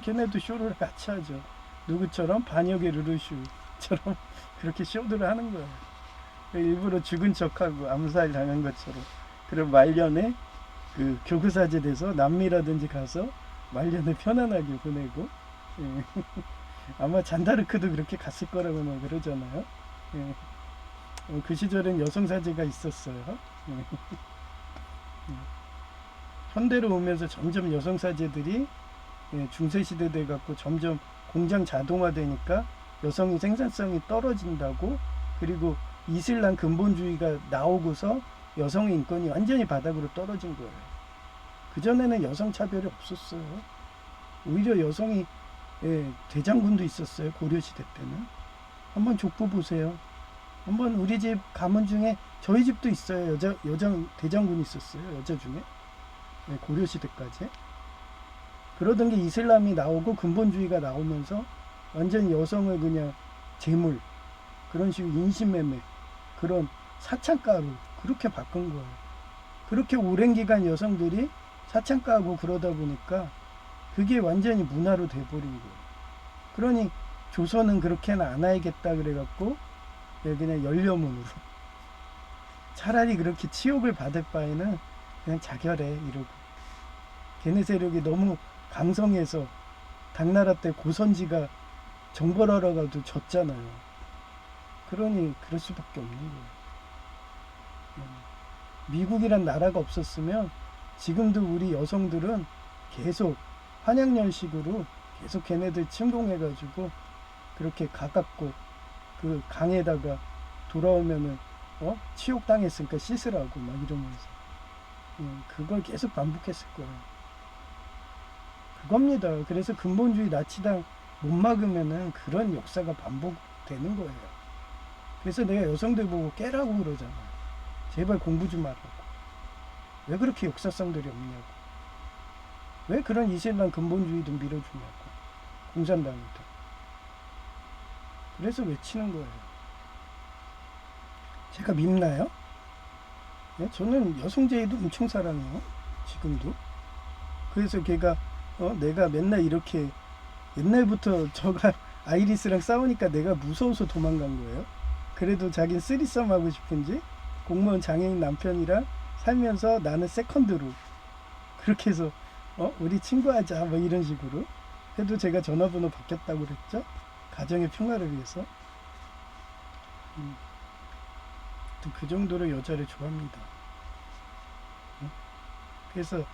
걔네도 쇼를 같이 하죠. 누구처럼 반역의 르르슈처럼 그렇게 쇼들을 하는 거예요. 일부러 죽은 척하고 암살 당한 것처럼. 그리고 말년에 그 교구사제 돼서 남미라든지 가서 말년에 편안하게 보내고 예. 아마 잔다르크도 그렇게 갔을 거라고 막 그러잖아요. 예. 그 시절엔 여성사제가 있었어요. 예. 현대로 오면서 점점 여성사제들이 중세시대 돼갖고 점점 공장 자동화되니까 여성의 생산성이 떨어진다고, 그리고 이슬람 근본주의가 나오고서 여성의 인권이 완전히 바닥으로 떨어진 거예요. 그전에는 여성 차별이 없었어요. 오히려 여성이 대장군도 있었어요. 고려시대 때는. 한번 족보 보세요. 한번 우리 집 가문 중에 저희 집도 있어요. 여자 대장군이 있었어요. 여자 중에. 고려시대까지. 그러던 게 이슬람이 나오고 근본주의가 나오면서 완전 여성을 그냥 재물, 그런 식으로 인신매매, 그런 사창가로 그렇게 바꾼 거예요. 그렇게 오랜 기간 여성들이 사창가하고 그러다 보니까 그게 완전히 문화로 돼버린 거예요. 그러니 조선은 그렇게는 안 해야겠다 그래갖고 그냥 연료문으로 차라리 그렇게 치욕을 받을 바에는 그냥 자결해 이러고 걔네 세력이 너무 강성해서 당나라 때 고선지가 정벌하러 가도 졌잖아요. 그러니 그럴 수밖에 없는 거예요. 미국이란 나라가 없었으면 지금도 우리 여성들은 계속 환양연식으로 계속 걔네들 침공해가지고 그렇게 가깝고 그 강에다가 돌아오면은 치욕당했으니까 씻으라고 막 이러면서 그걸 계속 반복했을 거예요. 그겁니다. 그래서 근본주의 나치당 못 막으면은 그런 역사가 반복되는 거예요. 그래서 내가 여성들 보고 깨라고 그러잖아. 제발 공부 좀 하라고. 왜 그렇게 역사성들이 없냐고. 왜 그런 이슬람 근본주의도 밀어주냐고. 공산당이도. 그래서 외치는 거예요. 제가 밉나요? 네? 저는 여성제의도 엄청 사랑해요. 지금도. 그래서 걔가 내가 맨날 이렇게 옛날부터 저가 아이리스랑 싸우니까 내가 무서워서 도망간 거예요. 그래도 자긴 쓰리썸 하고 싶은지 공무원 장애인 남편이랑 살면서 나는 세컨드로 그렇게 해서 우리 친구하자 뭐 이런 식으로 해도 제가 전화번호 바뀌었다고 그랬죠. 가정의 평화를 위해서. 그 정도로 여자를 좋아합니다. 그래서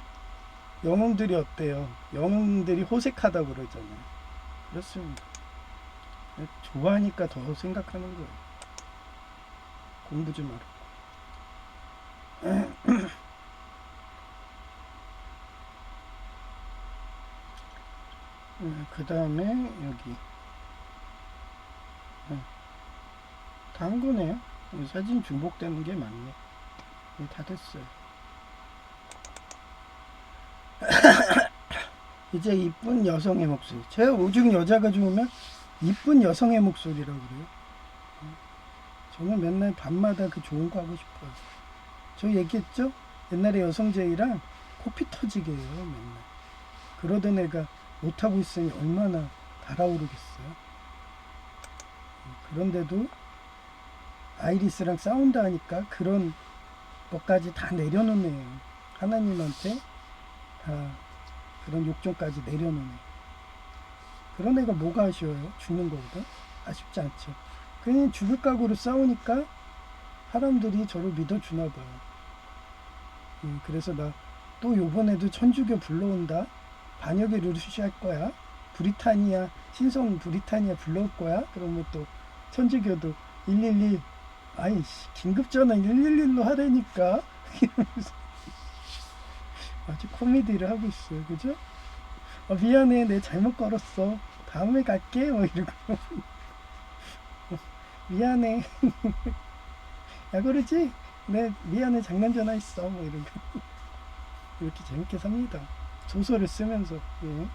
영웅들이 어때요? 영웅들이 호색하다고 그러잖아요. 그렇습니다. 좋아하니까 더 생각하는 거예요. 공부 좀 하라고. 그 다음에 여기 다 한 거네요. 사진 중복되는 게 많네. 다 됐어요. 이제 이쁜 여성의 목소리. 제가 오죽 여자가 좋으면 이쁜 여성의 목소리라고 그래요. 저는 맨날 밤마다 그 좋은 거 하고 싶어요. 저 얘기했죠? 옛날에 여성제이랑 코피 터지게 해요, 맨날. 그러던 애가 못하고 있으니 얼마나 달아오르겠어요. 그런데도 아이리스랑 싸운다 하니까 그런 것까지 다 내려놓네요. 하나님한테 다 그런 욕정까지 내려놓네. 그런 애가 뭐가 아쉬워요? 죽는 거보다? 아쉽지 않죠. 그냥 죽을 각오로 싸우니까 사람들이 저를 믿어주나 봐요. 그래서 나 또 요번에도 천주교 불러온다. 반역의 루시 할 거야. 브리타니아, 신성 브리타니아 불러올 거야. 그러면 또 천주교도 112 아이씨 긴급전화 111로 하라니까 이러면서 아주 코미디를 하고 있어요. 그죠? 미안해 내 잘못 걸었어. 다음에 갈게 뭐 이러고 미안해 야 그러지? 내 미안해 장난 전화했어 뭐 이러고 이렇게 재밌게 삽니다. 소설을 쓰면서. 예.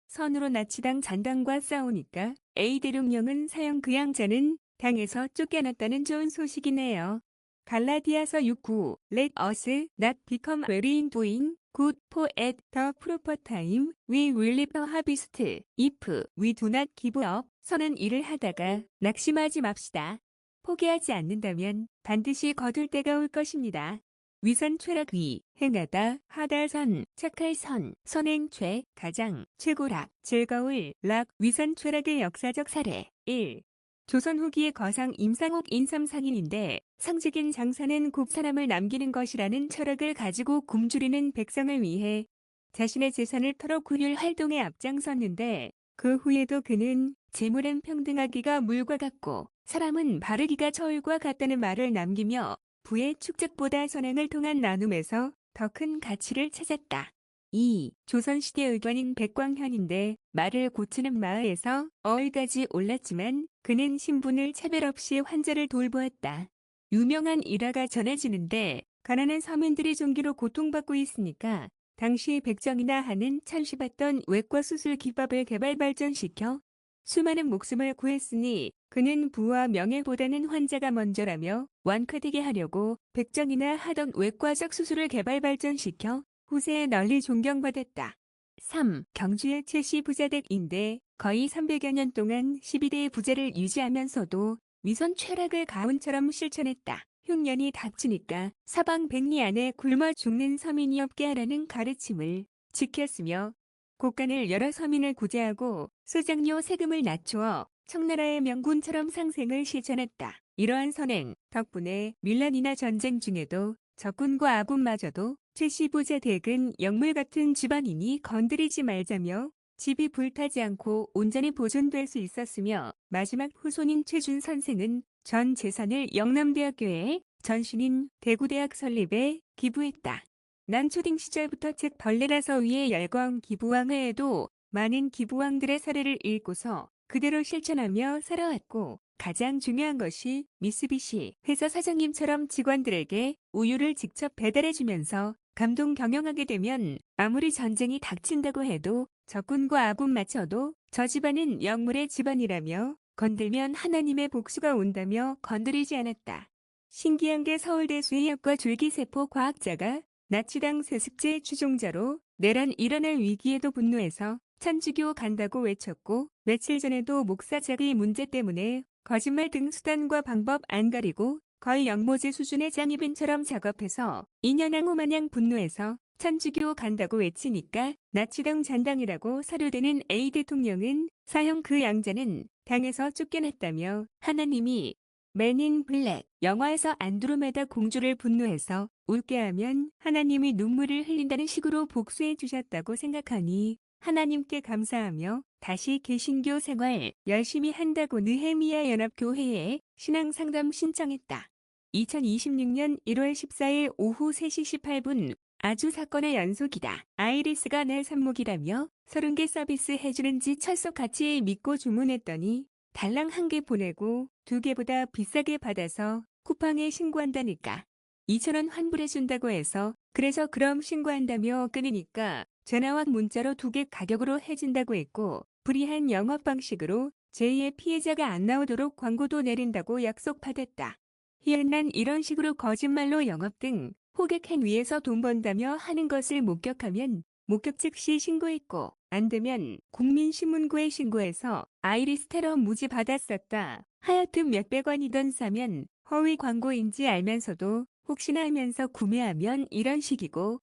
선으로 나치당 잔당과 싸우니까 A 대령령은 사형그양자는 당에서 쫓겨났다는 좋은 소식이네요. 갈라디아서 6:9 Let us not become weary in doing good for at the proper time we will reap a harvest if we do not give up. 선한 일을 하다가 낙심하지 맙시다. 포기하지 않는다면 반드시 거둘 때가 올 것입니다. 위선 최락 위, 행하다, 하다 선, 착할 선, 선행최, 가장, 최고락, 즐거울, 락, 위선 최락의 역사적 사례. 1. 조선 후기의 거상 임상옥 인삼상인인데 상직인 장사는 곱 사람을 남기는 것이라는 철학을 가지고 굶주리는 백성을 위해 자신의 재산을 털어 굴릴 활동에 앞장섰는데 그 후에도 그는 재물은 평등하기가 물과 같고 사람은 바르기가 저울과 같다는 말을 남기며 부의 축적보다 선행을 통한 나눔에서 더 큰 가치를 찾았다. 2. 조선시대 의관인 백광현인데 말을 고치는 마을에서 어을까지 올랐지만 그는 신분을 차별 없이 환자를 돌보았다. 유명한 일화가 전해지는데 가난한 서민들이 종기로 고통받고 있으니까 당시 백정이나 하는 천시받던 외과 수술 기법을 개발 발전시켜 수많은 목숨을 구했으니 그는 부와 명예보다는 환자가 먼저라며 완쾌되게 하려고 백정이나 하던 외과적 수술을 개발 발전시켜 후세에 널리 존경받았다. 3. 경주의 최씨 부자댁인데 거의 300여 년 동안 12대의 부자를 유지하면서도 위선 최락을 가훈처럼 실천했다. 흉년이 닥치니까 사방 백리 안에 굶어 죽는 서민이 없게 하라는 가르침을 지켰으며 곳간을 여러 서민을 구제하고 소장료 세금을 낮추어 청나라의 명군처럼 상생을 실천했다. 이러한 선행 덕분에 밀란이나 전쟁 중에도 적군과 아군마저도 최씨 부자댁은 영물 같은 집안이니 건드리지 말자며 집이 불타지 않고 온전히 보존될 수 있었으며 마지막 후손인 최준 선생은 전 재산을 영남대학교에 전신인 대구대학 설립에 기부했다. 난 초딩 시절부터 책 벌레라서 위에 열광 기부왕회에도 많은 기부왕들의 사례를 읽고서 그대로 실천하며 살아왔고 가장 중요한 것이 미쓰비시 회사 사장님처럼 직원들에게 우유를 직접 배달해주면서 감동 경영하게 되면 아무리 전쟁이 닥친다고 해도 적군과 아군 맞춰도 저 집안은 영물의 집안이라며 건들면 하나님의 복수가 온다며 건드리지 않았다. 신기한 게 서울대 수의학과 줄기세포 과학자가 나치당 세습제 추종자로 내란 일어날 위기에도 분노해서 천주교 간다고 외쳤고 며칠 전에도 목사자기 문제 때문에 거짓말 등 수단과 방법 안 가리고 거의 영모제 수준의 짱이빈처럼 작업해서 2년항 후마냥 분노해서 천주교 간다고 외치니까 나치당 잔당이라고 사료되는 A 대통령은 사형 그 양자는 당에서 쫓겨났다며 하나님이 맨 인 블랙 영화에서 안드로메다 공주를 분노해서 울게 하면 하나님이 눈물을 흘린다는 식으로 복수해 주셨다고 생각하니 하나님께 감사하며 다시 개신교 생활 열심히 한다고 느헤미야 연합교회에 신앙상담 신청했다. 2026년 1월 14일 오후 3시 18분 아주 사건의 연속이다. 아이리스가 내 산목이라며 30개 서비스 해주는지 철석같이 믿고 주문했더니 달랑 1개 보내고 2개보다 비싸게 받아서 쿠팡에 신고한다니까. 2,000원 환불해준다고 해서 그래서 그럼 신고한다며 끊으니까 전화와 문자로 2개 가격으로 해준다고 했고 불이한 영업 방식으로 제2의 피해자가 안 나오도록 광고도 내린다고 약속받았다. 희한한 이런 식으로 거짓말로 영업 등 호객 행위에서 돈 번다며 하는 것을 목격하면 목격 즉시 신고했고 안 되면 국민신문고에 신고해서 아이리스 테러 무지 받았었다. 하여튼 몇백 원이던 사면 허위 광고인지 알면서도 혹시나 하면서 구매하면 이런 식이고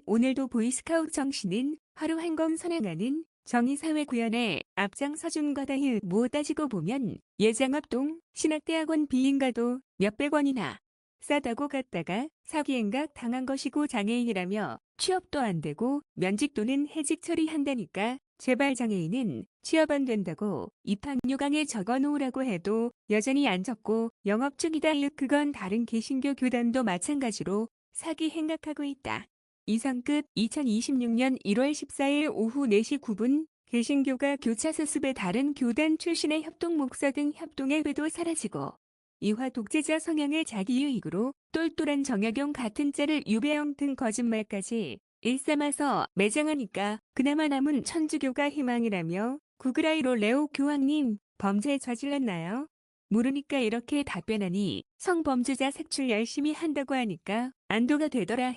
오늘도 보이스카우트 정신은 하루 한 건 선행하는 정의사회 구현에 앞장서준 거다. 뭐 따지고 보면 예장합동 신학대학원 비인가도 몇백 원이나 싸다고 갔다가 사기행각 당한 것이고 장애인이라며 취업도 안 되고 면직 또는 해직 처리한다니까. 제발 장애인은 취업 안 된다고 입학요강에 적어놓으라고 해도 여전히 안 적고 영업 중이다. 그건 다른 개신교 교단도 마찬가지로 사기 행각하고 있다. 이상 끝. 2026년 1월 14일 오후 4시 9분 개신교가 교차 세습에 다른 교단 출신의 협동 목사 등 협동의 회도 사라지고 이화 독재자 성향의 자기 유익으로 똘똘한 정약용 같은 자를 유배영 등 거짓말까지 일삼아서 매장하니까 그나마 남은 천주교가 희망이라며 구글아이로 레오 교황님 범죄 저질렀나요? 모르니까 이렇게 답변하니 성범죄자 색출 열심히 한다고 하니까 안도가 되더라.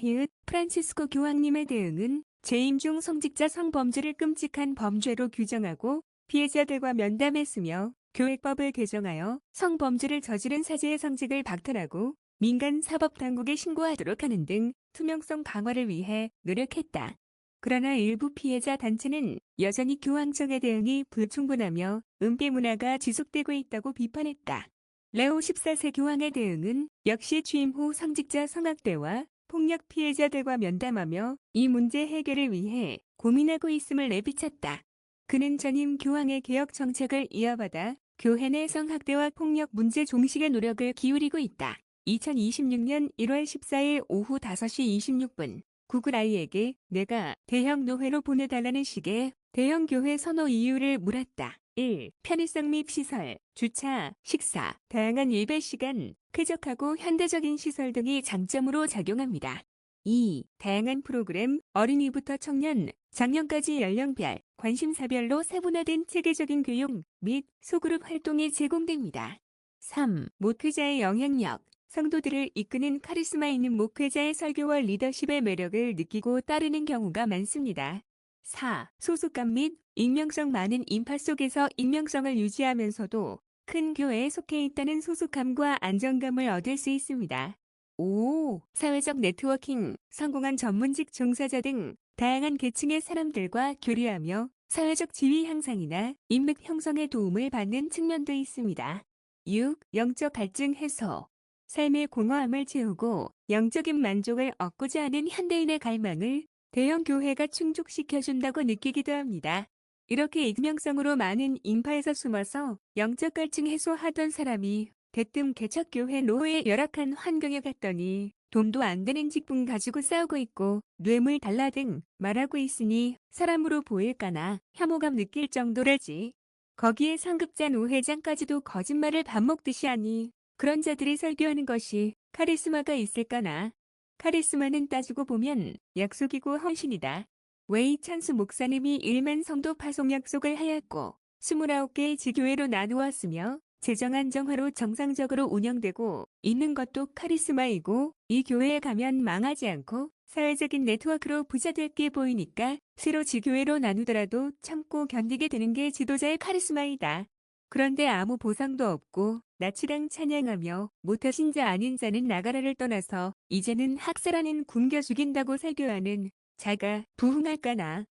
프란치스코 교황님의 대응은 재임 중 성직자 성범죄를 끔찍한 범죄로 규정하고 피해자들과 면담했으며 교회법을 개정하여 성범죄를 저지른 사제의 성직을 박탈하고 민간 사법당국에 신고하도록 하는 등 투명성 강화를 위해 노력했다. 그러나 일부 피해자 단체는 여전히 교황청의 대응이 불충분하며 은폐 문화가 지속되고 있다고 비판했다. 레오 14세 교황의 대응은 역시 취임 후 성직자 성학대와 폭력 피해자들과 면담하며 이 문제 해결을 위해 고민하고 있음을 내비쳤다. 그는 전임 교황의 개혁 정책을 이어받아 교회 내 성학대와 폭력 문제 종식에 노력을 기울이고 있다. 2026년 1월 14일 오후 5시 26분 구글 아이에게 내가 대형 노회로 보내달라는 식의 대형 교회 선호 이유를 물었다. 1. 편의성 및 시설, 주차, 식사, 다양한 예배 시간, 쾌적하고 현대적인 시설 등이 장점으로 작용합니다. 2. 다양한 프로그램, 어린이부터 청년, 장년까지 연령별, 관심사별로 세분화된 체계적인 교육 및 소그룹 활동이 제공됩니다. 3. 목회자의 영향력, 성도들을 이끄는 카리스마 있는 목회자의 설교와 리더십의 매력을 느끼고 따르는 경우가 많습니다. 4. 소속감 및 익명성 많은 인파 속에서 익명성을 유지하면서도 큰 교회에 속해 있다는 소속감과 안정감을 얻을 수 있습니다. 5. 사회적 네트워킹, 성공한 전문직 종사자 등 다양한 계층의 사람들과 교류하며 사회적 지위 향상이나 인맥 형성에 도움을 받는 측면도 있습니다. 6. 영적 갈증 해소, 삶의 공허함을 채우고 영적인 만족을 얻고자 하는 현대인의 갈망을 대형 교회가 충족시켜준다고 느끼기도 합니다. 이렇게 익명성으로 많은 인파에서 숨어서 영적 갈증 해소하던 사람이 대뜸 개척교회 노예에 열악한 환경에 갔더니 돈도 안 되는 직분 가지고 싸우고 있고 뇌물 달라 등 말하고 있으니 사람으로 보일까나 혐오감 느낄 정도라지. 거기에 상급자 노회장까지도 거짓말을 밥 먹듯이 하니 그런 자들이 설교하는 것이 카리스마가 있을까나. 카리스마는 따지고 보면 약속이고 헌신이다. 웨이 찬수 목사님이 1만 성도 파송 약속을 하였고 29개의 지교회로 나누었으며 재정 안정화로 정상적으로 운영되고 있는 것도 카리스마이고 이 교회에 가면 망하지 않고 사회적인 네트워크로 부자될게 보이니까 새로 지교회로 나누더라도 참고 견디게 되는 게 지도자의 카리스마이다. 그런데 아무 보상도 없고 나치랑 찬양하며 못하신 자 아닌 자는 나가라를 떠나서 이제는 학살하는 굶겨 죽인다고 설교하는 자가 부흥할까나.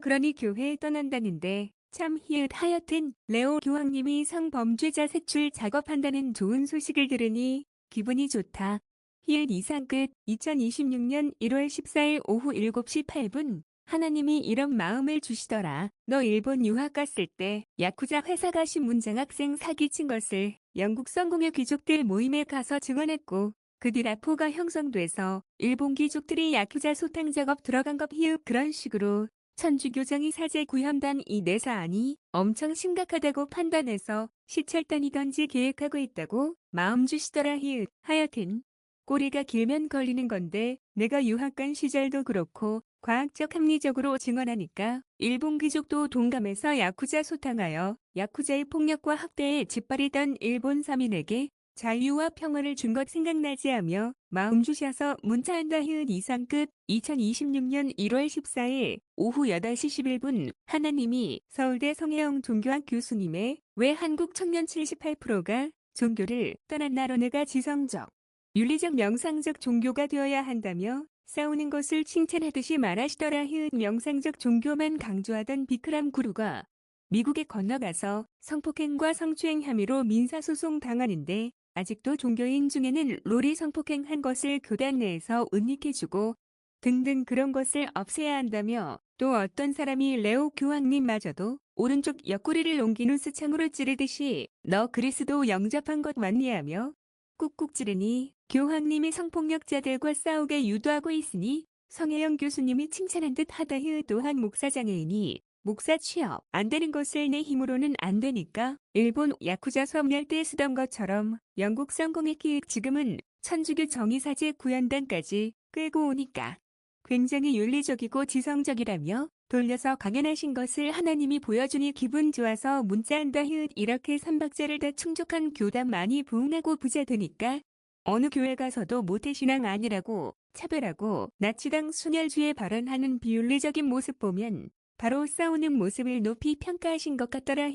그러니 교회에 떠난다는데 참 하여튼 레오 교황님이 성범죄자 색출 작업한다는 좋은 소식을 들으니 기분이 좋다. 이상 끝. 2026년 1월 14일 오후 7시 8분. 하나님이 이런 마음을 주시더라. 너 일본 유학 갔을 때 야쿠자 회사가 신문장 학생 사기친 것을 영국 성공의 귀족들 모임에 가서 증언했고 그 뒤 라포가 형성돼서 일본 귀족들이 야쿠자 소탕 작업 들어간 것 그런 식으로 천주교정이 사제 구현단 이 네 사안이 엄청 심각하다고 판단해서 시찰단이던지 계획하고 있다고 마음 주시더라. 하여튼 꼬리가 길면 걸리는 건데 내가 유학 간 시절도 그렇고 과학적 합리적으로 증언하니까 일본 귀족도 동감해서 야쿠자 소탕하여 야쿠자의 폭력과 학대에 짓밟이던 일본 서민에게 자유와 평화를 준 것 생각나지 하며 마음 주셔서 문자한다. 이상 끝. 2026년 1월 14일 오후 8시 11분 하나님이 서울대 성혜영 종교학 교수님의 왜 한국 청년 78%가 종교를 떠났나 론네가 지성적, 윤리적 명상적 종교가 되어야 한다며 싸우는 것을 칭찬하듯이 말하시더라. 명상적 종교만 강조하던 비크람 구루가 미국에 건너가서 성폭행과 성추행 혐의로 민사소송 당하는데 아직도 종교인 중에는 롤이 성폭행한 것을 교단 내에서 은닉해주고 등등 그런 것을 없애야 한다며 또 어떤 사람이 레오 교황님마저도 오른쪽 옆구리를 옮긴 수창으로 찌르듯이 너 그리스도 영접한 것 맞니 하며 꾹꾹 찌르니 교황님이 성폭력자들과 싸우게 유도하고 있으니 성혜영 교수님이 칭찬한 듯 하다. 또한 목사장애인이 목사 취업 안 되는 것을 내 힘으로는 안 되니까 일본 야쿠자 섬멸 때 쓰던 것처럼 영국 성공했기에 지금은 천주교 정의사제 구현단까지 끌고 오니까 굉장히 윤리적이고 지성적이라며 돌려서 강연하신 것을 하나님이 보여주니 기분 좋아서 문자한다. 이렇게 삼박자를 다 충족한 교단 많이 부흥하고 부자 되니까 어느 교회 가서도 모태신앙 아니라고 차별하고 나치당 순혈주의 발언하는 비윤리적인 모습 보면 바로 싸우는 모습을 높이 평가하신 것 같더라.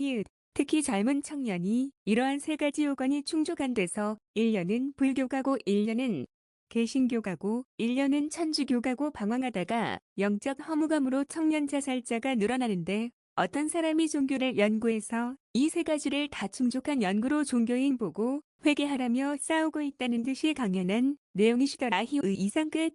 특히 젊은 청년이 이러한 세 가지 요건이 충족 안 돼서 1년은 불교 가고 1년은 개신교 가고 1년은 천주교 가고 방황하다가 영적 허무감으로 청년 자살자가 늘어나는데 어떤 사람이 종교를 연구해서 이 세 가지를 다 충족한 연구로 종교인 보고 회개하라며 싸우고 있다는 듯이 강연한 내용이시더라. 이상 끝.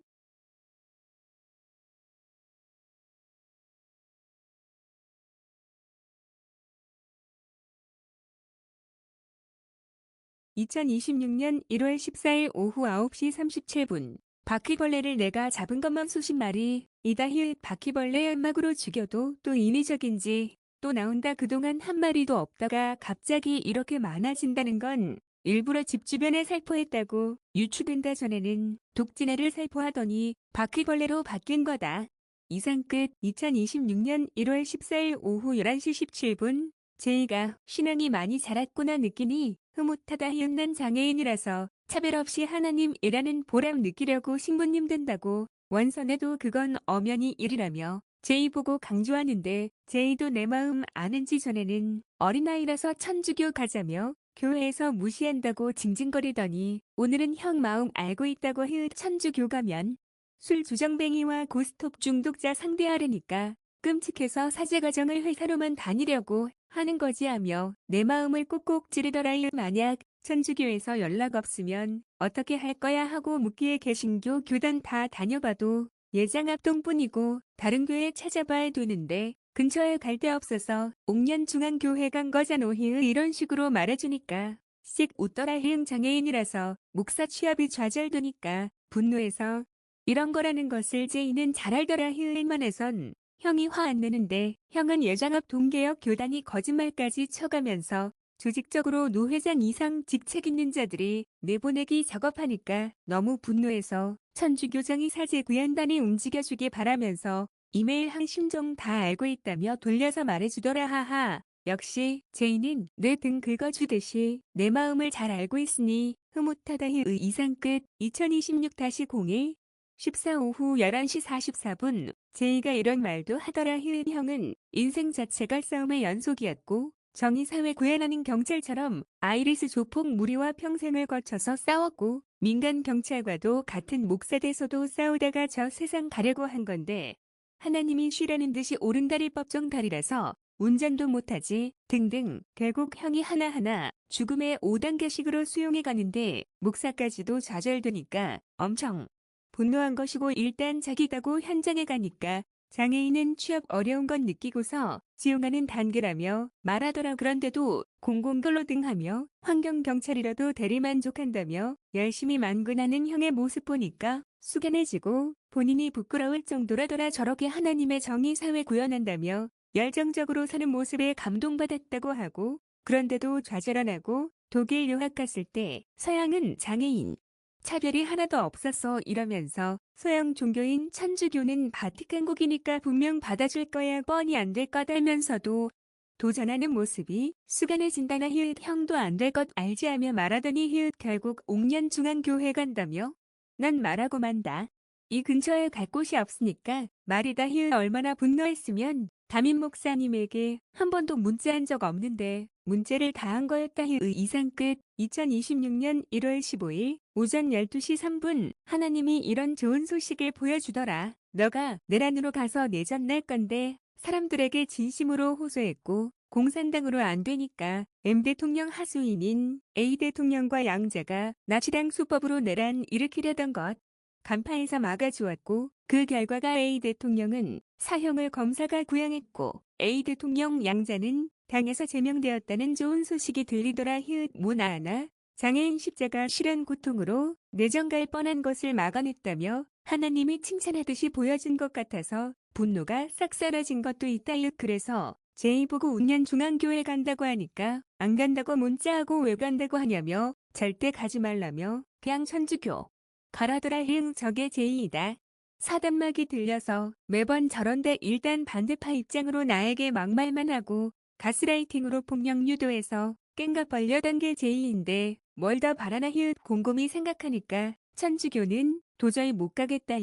(2026년 1월 14일) 오후 9시 37분 바퀴벌레를 내가 잡은 것만 수십 마리 이다. 바퀴벌레 연막으로 죽여도 또 인위적인지 또 나온다. 그동안 한 마리도 없다가 갑자기 이렇게 많아진다는 건 일부러 집 주변에 살포했다고 유추된다. 전에는 독진해를 살포하더니 바퀴벌레로 바뀐 거다. 이상 끝. 2026년 1월 14일 오후 11시 17분 제이가 신앙이 많이 자랐구나 느끼니 흐뭇하다. 난 장애인이라서 차별 없이 하나님이라는 보람 느끼려고 신부님 된다고. 원선에도 그건 엄연히 일이라며 제이 보고 강조하는데 제이도 내 마음 아는지. 전에는 어린아이라서 천주교 가자며 교회에서 무시한다고 징징거리더니 오늘은 형 마음 알고 있다고. 천주교 가면 술 주정뱅이와 고스톱 중독자 상대하려니까 끔찍해서 사제과정을 회사로만 다니려고 하는 거지 하며 내 마음을 꼭꼭 찌르더라. 만약 천주교에서 연락 없으면 어떻게 할 거야 하고 묻기에 개신교 교단 다 다녀봐도 예장 앞동뿐이고 다른 교회 찾아봐야 되는데 근처에 갈 데 없어서 옥년중앙교회 간 거잖아. 이런 식으로 말해주니까 씩 웃더라. 장애인이라서 목사 취업이 좌절되니까 분노해서 이런 거라는 것을 제이는 잘 알더라. 일만해선 형이 화 안 내는데 형은 예장 앞 동계역 교단이 거짓말까지 쳐가면서 조직적으로 노 회장 이상 직책 있는 자들이 내보내기 작업하니까 너무 분노해서 천주교장이 사제 구현단이 움직여주길 바라면서 이메일 한 심정 다 알고 있다며 돌려서 말해주더라. 하하. 역시 제이는 내 등 긁어주듯이 내 마음을 잘 알고 있으니 흐뭇하다. 이상 끝. 2026-01 14 오후 11시 44분 제이가 이런 말도 하더라. 형은 인생 자체가 싸움의 연속이었고 정의사회 구현하는 경찰처럼 아이리스 조폭 무리와 평생을 거쳐서 싸웠고 민간 경찰과도 같은 목사대서도 싸우다가 저 세상 가려고 한 건데 하나님이 쉬라는 듯이 오른다리 법정다리라서 운전도 못하지 등등. 결국 형이 하나하나 죽음의 5단계식으로 수용해 가는데 목사까지도 좌절되니까 엄청 분노한 것이고 일단 자기 가고 현장에 가니까 장애인은 취업 어려운 건 느끼고서 지용하는 단계라며 말하더라. 그런데도 공공근로등하며 환경경찰이라도 대리만족한다며 열심히 만근하는 형의 모습 보니까 숙연해지고 본인이 부끄러울 정도라더라. 저렇게 하나님의 정의사회 구현한다며 열정적으로 사는 모습에 감동받았다고 하고 그런데도 좌절 안 하고 독일 유학 갔을 때 서양은 장애인 차별이 하나도 없었어 이러면서 서양 종교인 천주교는 바티칸국이니까 분명 받아줄 거야 뻔히 안 될 거다면서도 도전하는 모습이 숙연해진다나. 형도 안 될 것 알지 하며 말하더니 결국 옥년중앙교회 간다며 난 말하고 만다. 이 근처에 갈 곳이 없으니까 말이다. 얼마나 분노했으면 담임 목사님에게 한 번도 문자한 적 없는데 문자를 다 한 거였다. 이상 끝. 2026년 1월 15일 오전 12시 3분 하나님이 이런 좋은 소식을 보여주더라. 너가 내란으로 가서 내전 낼 건데 사람들에게 진심으로 호소했고 공산당으로 안 되니까 M 대통령 하수인인 A 대통령과 양자가 나치당 수법으로 내란 일으키려던 것 간파해서 막아주었고 그 결과가 A 대통령은 사형을 검사가 구형했고 A 대통령 양자는 당에서 제명되었다는 좋은 소식이 들리더라. 모나하나 장애인 십자가 실현 고통으로 내정 갈 뻔한 것을 막아냈다며 하나님이 칭찬하듯이 보여준 것 같아서 분노가 싹 사라진 것도 있다. 그래서 제이 보고 옥년중앙교회 간다고 하니까 안 간다고 문자하고 왜 간다고 하냐며 절대 가지 말라며 그냥 천주교 가라더라. 저게 제이이다. 사단막이 들려서 매번 저런데 일단 반대파 입장으로 나에게 막말만 하고 가스라이팅으로 폭력 유도해서 깽가 벌려던 게 제이인데 뭘 더 바라나. 곰곰이 생각하니까 천주교는 도저히 못 가겠다.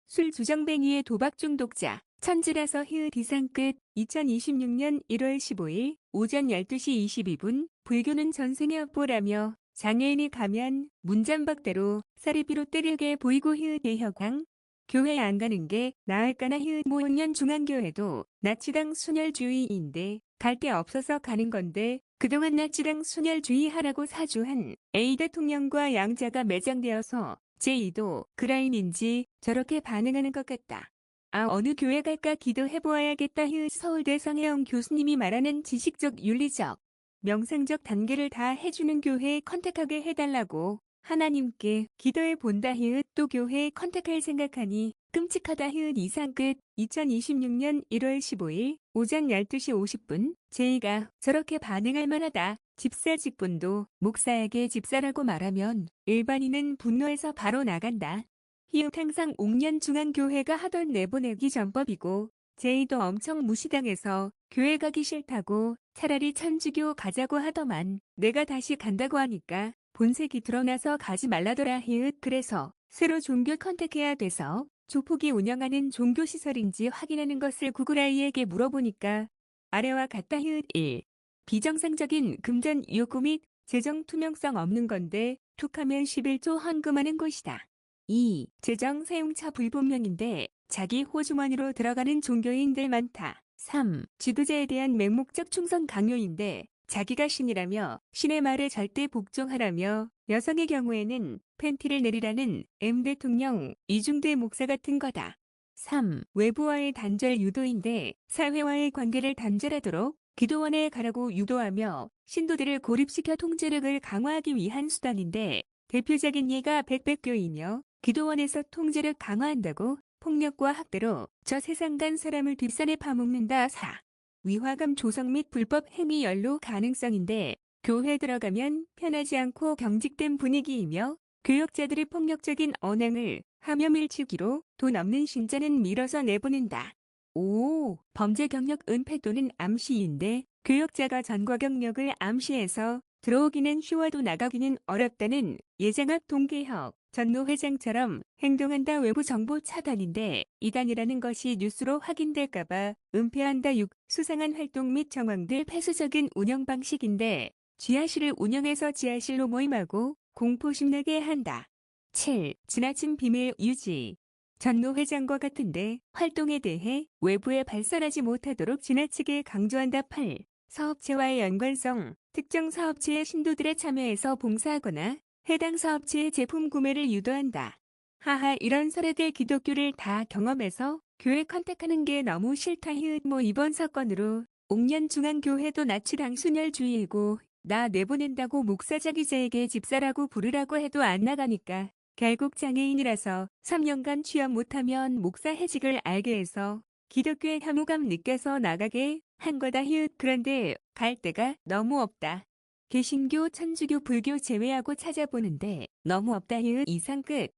술 주정뱅이의 도박 중독자 천지라서. 이상 끝. 2026년 1월 15일 오전 12시 22분 불교는 전생의 업보라며 장애인이 가면 문잠박대로 사리비로 때리게 보이고. 대혁왕 교회 안 가는 게 나을까나. 옥년중앙교회도 나치당 순혈주의인데 갈 게 없어서 가는 건데 그동안 나치당 순혈주의 하라고 사주한 A 대통령과 양자가 매장되어서 제2도 그라인인지 저렇게 반응하는 것 같다. 아 어느 교회 갈까 기도해보아야겠다. 서울대 성혜영 교수님이 말하는 지식적 윤리적 명상적 단계를 다 해주는 교회에 컨택하게 해달라고 하나님께 기도해 본다. 또 교회에 컨택할 생각하니 끔찍하다. 이상 끝. 2026년 1월 15일 오전 12시 50분, 제이가 저렇게 반응할 만하다. 집사 직분도 목사에게 집사라고 말하면 일반인은 분노해서 바로 나간다. 히읗 항상 옥년 중앙교회가 하던 내보내기 전법이고 제이도 엄청 무시당해서 교회 가기 싫다고 차라리 천주교 가자고 하더만 내가 다시 간다고 하니까 본색이 드러나서 가지 말라더라. 히읗 그래서 새로 종교 컨택해야 돼서 조폭이 운영하는 종교시설인지 확인하는 것을 구글아이에게 물어보니까 아래와 같다. 히읗 1. 비정상적인 금전 요구 및 재정 투명성 없는 건데 툭하면 11조 헌금하는 곳이다. 2. 재정 사용처 불분명인데 자기 호주머니로 들어가는 종교인들 많다. 3. 지도자에 대한 맹목적 충성 강요인데 자기가 신이라며 신의 말에 절대 복종하라며 여성의 경우에는 팬티를 내리라는 M 대통령 이중대 목사 같은 거다. 3. 외부와의 단절 유도인데 사회와의 관계를 단절하도록 기도원에 가라고 유도하며 신도들을 고립시켜 통제력을 강화하기 위한 수단인데 대표적인 예가 백백교이며 기도원에서 통제력 강화한다고 폭력과 학대로 저 세상 간 사람을 뒷산에 파묻는다. 4. 위화감 조성 및 불법 행위 연루 가능성인데 교회 들어가면 편하지 않고 경직된 분위기이며 교역자들이 폭력적인 언행을 하며 밀치기로 돈 없는 신자는 밀어서 내보낸다. 5. 범죄 경력 은폐 또는 암시인데 교역자가 전과 경력을 암시해서 들어오기는 쉬워도 나가기는 어렵다는 예장학 동계혁 전노 회장처럼 행동한다. 외부 정보 차단인데 이단이라는 것이 뉴스로 확인될까봐 은폐한다. 6. 수상한 활동 및 정황들 폐쇄적인 운영 방식인데 지하실을 운영해서 지하실로 모임하고 공포심 나게 한다. 7. 지나친 비밀 유지 전노 회장과 같은데 활동에 대해 외부에 발설하지 못하도록 지나치게 강조한다. 8. 사업체와의 연관성 특정 사업체의 신도들에 참여해서 봉사하거나 해당 사업체의 제품 구매를 유도한다. 하하 이런 사례들 기독교를 다 경험해서 교회 컨택하는 게 너무 싫다. 히읗 이번 사건으로 옥년 중앙교회도 나치당 순혈주의이고 나 내보낸다고 목사 자기자에게 집사라고 부르라고 해도 안 나가니까 결국 장애인이라서 3년간 취업 못하면 목사 해직을 알게 해서 기독교의 혐오감 느껴서 나가게 한 거다. 히읗 그런데 갈 데가 너무 없다. 개신교, 천주교, 불교 제외하고 찾아보는데 너무 없다. 히읗 이상 끝.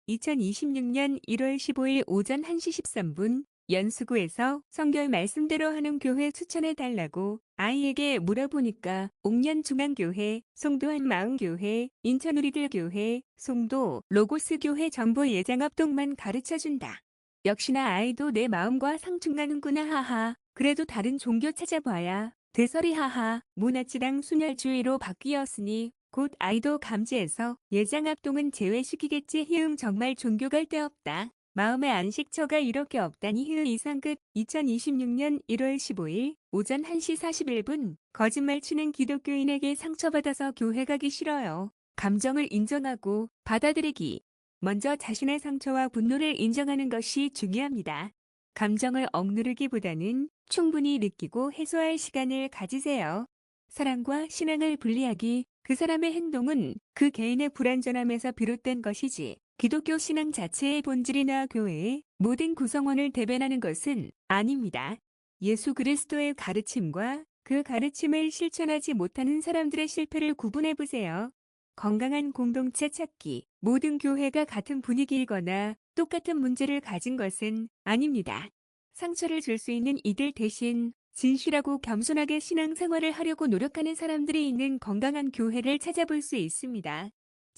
(2026년 1월 15일) 오전 1시 13분 연수구에서 성결 말씀대로 하는 교회 추천해달라고 아이에게 물어보니까 옥년 중앙교회, 송도 한마음교회, 인천 우리들 교회, 송도 로고스 교회 정보 예장합동만 가르쳐준다. 역시나 아이도 내 마음과 상충하는구나. 하하. 그래도 다른 종교 찾아봐야 되서리. 하하. 문화치당 순혈주의로 바뀌었으니 곧 아이도 감지해서 예장합동은 제외시키겠지. 정말 종교 갈 데 없다. 마음의 안식처가 이렇게 없다니. 이상 끝. 2026년 1월 15일 오전 1시 41분 거짓말 치는 기독교인에게 상처받아서 교회 가기 싫어요. 감정을 인정하고 받아들이기. 먼저 자신의 상처와 분노를 인정하는 것이 중요합니다. 감정을 억누르기보다는 충분히 느끼고 해소할 시간을 가지세요. 사랑과 신앙을 분리하기. 그 사람의 행동은 그 개인의 불완전함에서 비롯된 것이지 기독교 신앙 자체의 본질이나 교회의 모든 구성원을 대변하는 것은 아닙니다. 예수 그리스도의 가르침과 그 가르침을 실천하지 못하는 사람들의 실패를 구분해보세요. 건강한 공동체 찾기. 모든 교회가 같은 분위기이거나 똑같은 문제를 가진 것은 아닙니다. 상처를 줄 수 있는 이들 대신 진실하고 겸손하게 신앙생활을 하려고 노력하는 사람들이 있는 건강한 교회를 찾아볼 수 있습니다.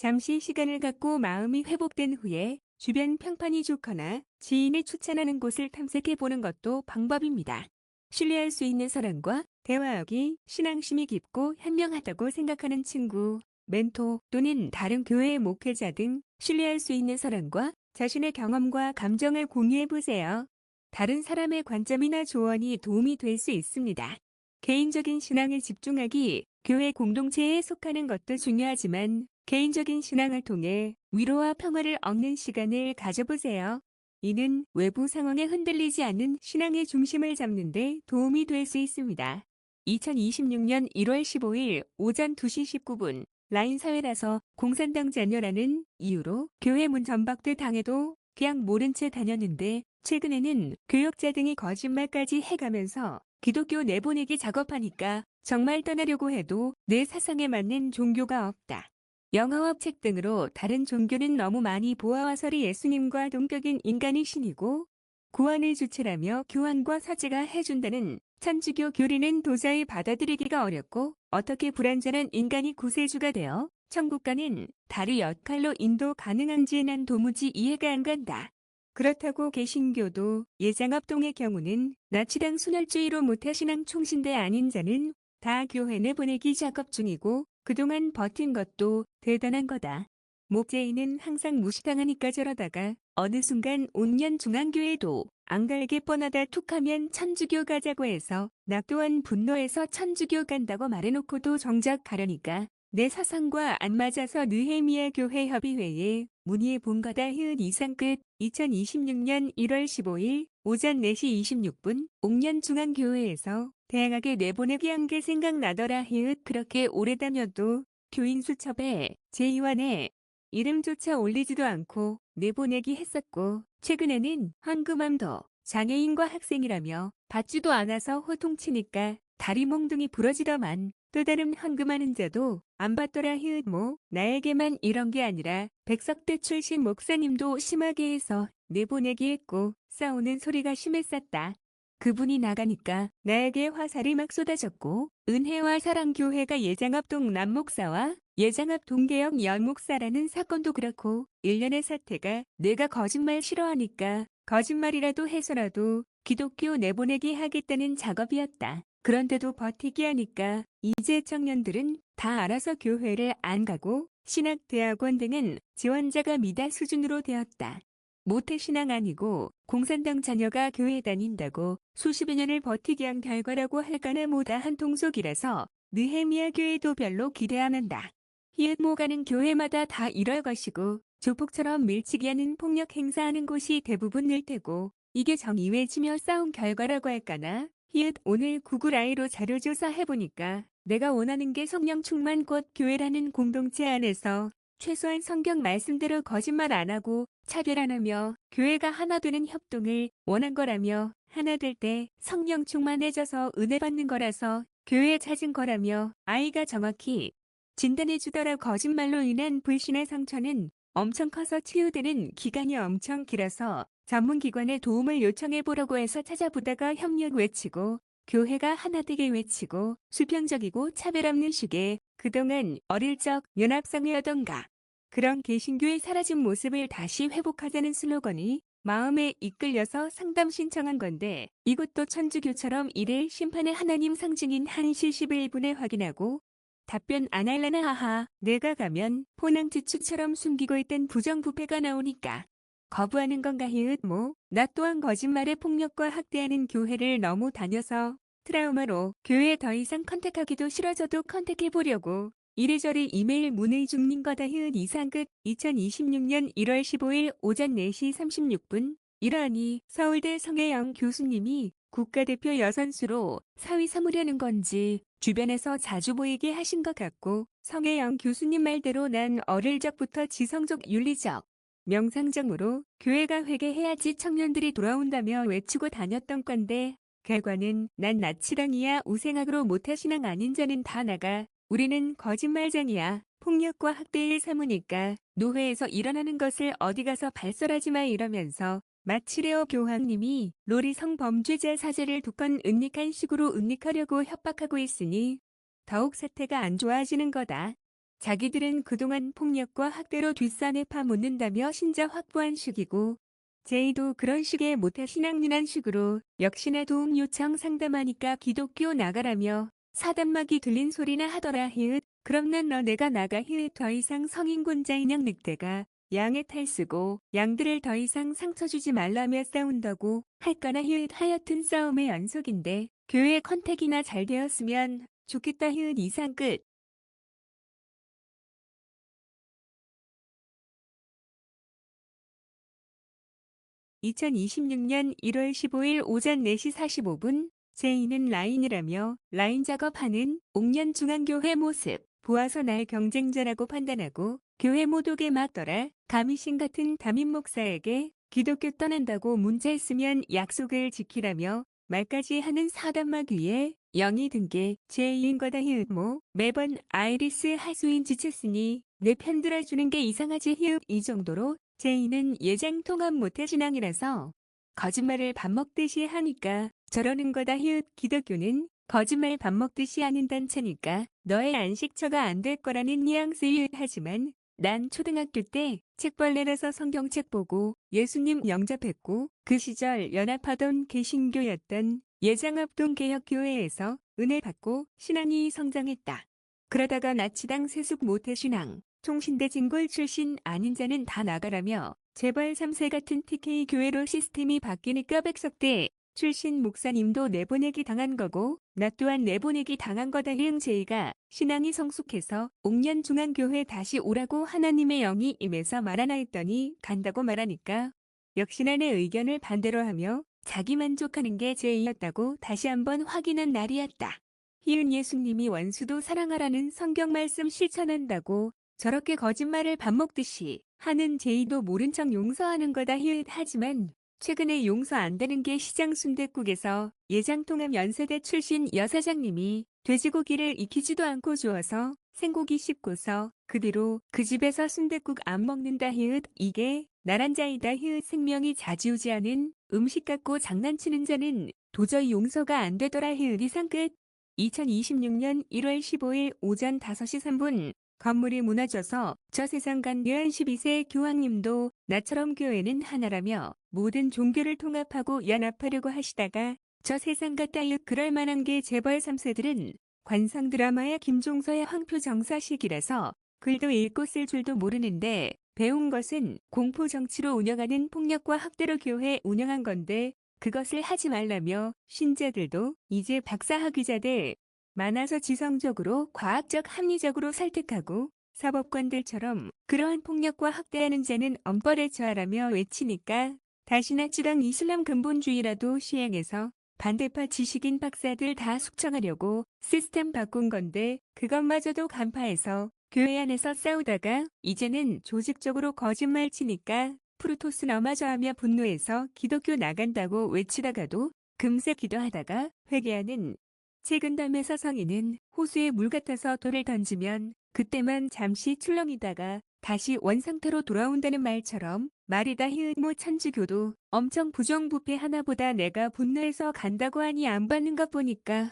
잠시 시간을 갖고 마음이 회복된 후에 주변 평판이 좋거나 지인이 추천하는 곳을 탐색해보는 것도 방법입니다. 신뢰할 수 있는 사람과 대화하기. 신앙심이 깊고 현명하다고 생각하는 친구, 멘토 또는 다른 교회의 목회자 등 신뢰할 수 있는 사람과 자신의 경험과 감정을 공유해보세요. 다른 사람의 관점이나 조언이 도움이 될 수 있습니다. 개인적인 신앙에 집중하기. 교회 공동체에 속하는 것도 중요하지만 개인적인 신앙을 통해 위로와 평화를 얻는 시간을 가져보세요. 이는 외부 상황에 흔들리지 않는 신앙의 중심을 잡는 데 도움이 될 수 있습니다. 2026년 1월 15일 오전 2시 19분 라인 사회라서 공산당 자녀라는 이유로 교회 문 전박대 당해도 그냥 모른 채 다녔는데 최근에는 교역자 등이 거짓말까지 해가면서 기독교 내보내기 작업하니까 정말 떠나려고 해도 내 사상에 맞는 종교가 없다. 영화와 책 등으로 다른 종교는 너무 많이 보아와서리 예수님과 동격인 인간이 신이고 구원의 주체라며 교환과 사제가 해준다는 천주교 교리는 도저히 받아들이기가 어렵고 어떻게 불완전한 인간이 구세주가 되어 천국 가는 달의 역할로 인도 가능한지 난 도무지 이해가 안 간다. 그렇다고 개신교도 예장합동의 경우는 나치당 순혈주의로 모태신앙 총신대 아닌 자는 다 교회 내보내기 작업 중이고 그동안 버틴 것도 대단한 거다. 목재인은 항상 무시당하니까 저러다가 어느 순간 온년 중앙교회도 안 갈게 뻔하다 툭하면 천주교 가자고 해서 나 또한 분노해서 천주교 간다고 말해놓고도 정작 가려니까 내 사상과 안 맞아서 느헤미야 교회 협의회에 문의해 본 거다. 이상 끝. 2026년 1월 15일 오전 4시 26분 옥년중앙교회에서 다양하게 내보내기 한 게 생각나더라. 그렇게 오래 다녀도 교인 수첩에 제2완에 이름조차 올리지도 않고 내보내기 했었고 최근에는 헌금함도 장애인과 학생이라며 받지도 않아서 호통치니까 다리 몽둥이 부러지더만 또 다른 헌금하는 자도 안 받더라. 나에게만 이런 게 아니라 백석대 출신 목사님도 심하게 해서 내보내기 했고 싸우는 소리가 심했었다. 그분이 나가니까 나에게 화살이 막 쏟아졌고 은혜와 사랑교회가 예장합동 남목사와 예장합 동계역 연목사라는 사건도 그렇고 일련의 사태가 내가 거짓말 싫어하니까 거짓말이라도 해서라도 기독교 내보내기 하겠다는 작업이었다. 그런데도 버티기 하니까 이제 청년들은 다 알아서 교회를 안 가고 신학대학원 등은 지원자가 미다 수준으로 되었다. 모태신앙 아니고 공산당 자녀가 교회 다닌다고 수십여 년을 버티기 한 결과라고 할까나 뭐다 한 통속이라서 느헤미야 교회도 별로 기대 안 한다. 뭐 가는 교회마다 다 이럴 것이고 조폭처럼 밀치기 하는 폭력 행사하는 곳이 대부분일 테고 이게 정의외지며 싸운 결과라고 할까나. 오늘 구글 아이로 자료조사해보니까 내가 원하는 게 성령 충만 꽃 교회라는 공동체 안에서 최소한 성경 말씀대로 거짓말 안 하고 차별 안 하며 교회가 하나 되는 협동을 원한 거라며 하나 될 때 성령 충만해져서 은혜 받는 거라서 교회에 찾은 거라며 아이가 정확히 진단해 주더라. 거짓말로 인한 불신의 상처는 엄청 커서 치유되는 기간이 엄청 길어서 전문기관의 도움을 요청해보려고 해서 찾아보다가 협력 외치고 교회가 하나 되게 외치고 수평적이고 차별 없는 식의 그동안 어릴 적 연합성회였던가 그런 개신교의 사라진 모습을 다시 회복하자는 슬로건이 마음에 이끌려서 상담 신청한 건데 이것도 천주교처럼 일일 심판의 하나님 상징인 1시 11분에 확인하고 답변 안 할라나. 하하, 내가 가면 포낭지축처럼 숨기고 있던 부정부패가 나오니까 거부하는 건가. 나 또한 거짓말에 폭력과 학대하는 교회를 너무 다녀서 트라우마로 교회에 더 이상 컨택하기도 싫어져도 컨택해보려고 이리저리 이메일 문의 중인 거다. 이상 끝. 2026년 1월 15일 오전 4시 36분 이러하니 서울대 성혜영 교수님이 국가대표 여선수로 사위 삼으려는 건지 주변에서 자주 보이게 하신 것 같고 성혜영 교수님 말대로 난 어릴 적부터 지성적 윤리적 명상적으로 교회가 회개해야지 청년들이 돌아온다며 외치고 다녔던 건데 결과는 난 나치랑이야 우생학으로 모태신앙 아닌 자는 다 나가 우리는 거짓말장이야 폭력과 학대일 삼으니까 노회에서 일어나는 것을 어디 가서 발설하지 마 이러면서 마치레오 교황님이 로리 성범죄자 사제를 두 건 은닉한 식으로 은닉하려고 협박하고 있으니 더욱 사태가 안 좋아지는 거다. 자기들은 그동안 폭력과 학대로 뒷산에 파묻는다며 신자 확보한 식이고 제이도 그런 식의 모태신앙이란 식으로 역시나 도움 요청 상담하니까 기독교 나가라며 사단막이 들린 소리나 하더라. 그럼 난 내가 나가. 더 이상 성인군자 인형 늑대가 양의 탈쓰고 양들을 더 이상 상처 주지 말라며 싸운다고 할까나. 하여튼 싸움의 연속인데 교회 컨택이나 잘 되었으면 좋겠다. 이상 끝. 2026년 1월 15일 오전 4시 45분 제이는 라인이라며 라인 작업하는 옥년중앙교회 모습 보아서 날 경쟁자라고 판단하고 교회 모독에 맞더라 가미신 같은 담임 목사에게 기독교 떠난다고 문자했으면 약속을 지키라며 말까지 하는 사단막 위에 영이 든 게 제이인 거다 히읗모 매번 아이리스 하수인 지쳤으니 내 편 들어주는 게 이상하지 히읗 이 정도로 제이는 예장 통합 못해 신앙이라서 거짓말을 밥 먹듯이 하니까 저러는 거다 히읗 기독교는 거짓말 밥 먹듯이 하는 단체니까 너의 안식처가 안 될 거라는 뉘앙스 히읗 하지만 난 초등학교 때 책벌레라서 성경책 보고 예수님 영접했고 그 시절 연합하던 개신교였던 예장합동 개혁교회에서 은혜 받고 신앙이 성장했다. 그러다가 나치당 세습 모태신앙 통신대 진골 출신 아닌 자는 다 나가라며 재벌 3세 같은 TK 교회로 시스템이 바뀌니까 백석대 출신 목사님도 내보내기 당한 거고 나 또한 내보내기 당한 거다. 제이가 신앙이 성숙해서 옥년중앙교회 다시 오라고 하나님의 영이 임해서 말하나 했더니 간다고 말하니까 역시나 내 의견을 반대로 하며 자기 만족하는 게 제이였다고 다시 한번 확인한 날이었다. 희은 예수님이 원수도 사랑하라는 성경 말씀 실천한다고 저렇게 거짓말을 밥 먹듯이 하는 제이도 모른 척 용서하는 거다. 희은 하지만 최근에 용서 안 되는 게 시장 순댓국에서 예장통합 연세대 출신 여사장님이 돼지고기를 익히지도 않고 주어서 생고기 씹고서 그 뒤로 그 집에서 순댓국 안 먹는다. 히읗 이게 나란 자이다. 히읗 생명이 좌지우지하는 음식 갖고 장난치는 자는 도저히 용서가 안 되더라. 히읗 이상 끝. 2026년 1월 15일 오전 5시 3분 건물이 무너져서 저 세상 간 12세 교황님도 나처럼 교회는 하나라며 모든 종교를 통합하고 연합하려고 하시다가 저 세상 갔다 그럴 만한 게 재벌 3세들은 관상 드라마의 김종서의 황표 정사식이라서 글도 읽고 쓸 줄도 모르는데 배운 것은 공포 정치로 운영하는 폭력과 학대로 교회 운영한 건데 그것을 하지 말라며 신자들도 이제 박사학위자들 많아서 지성적으로 과학적 합리적으로 설득하고 사법관들처럼 그러한 폭력과 학대하는 자는 엄벌에 처하라며 외치니까 다시 나치당 이슬람 근본주의라도 시행해서 반대파 지식인 박사들 다 숙청하려고 시스템 바꾼 건데 그것마저도 간파해서 교회 안에서 싸우다가 이제는 조직적으로 거짓말 치니까 프루토스 너마저 하며 분노해서 기독교 나간다고 외치다가도 금세 기도하다가 회개하는 책은담에서 성인은 호수에 물 같아서 돌을 던지면 그때만 잠시 출렁이다가 다시 원상태로 돌아온다는 말처럼 말이다. 히읗모 천주교도 엄청 부정부패 하나보다 내가 분노해서 간다고 하니 안 받는 것 보니까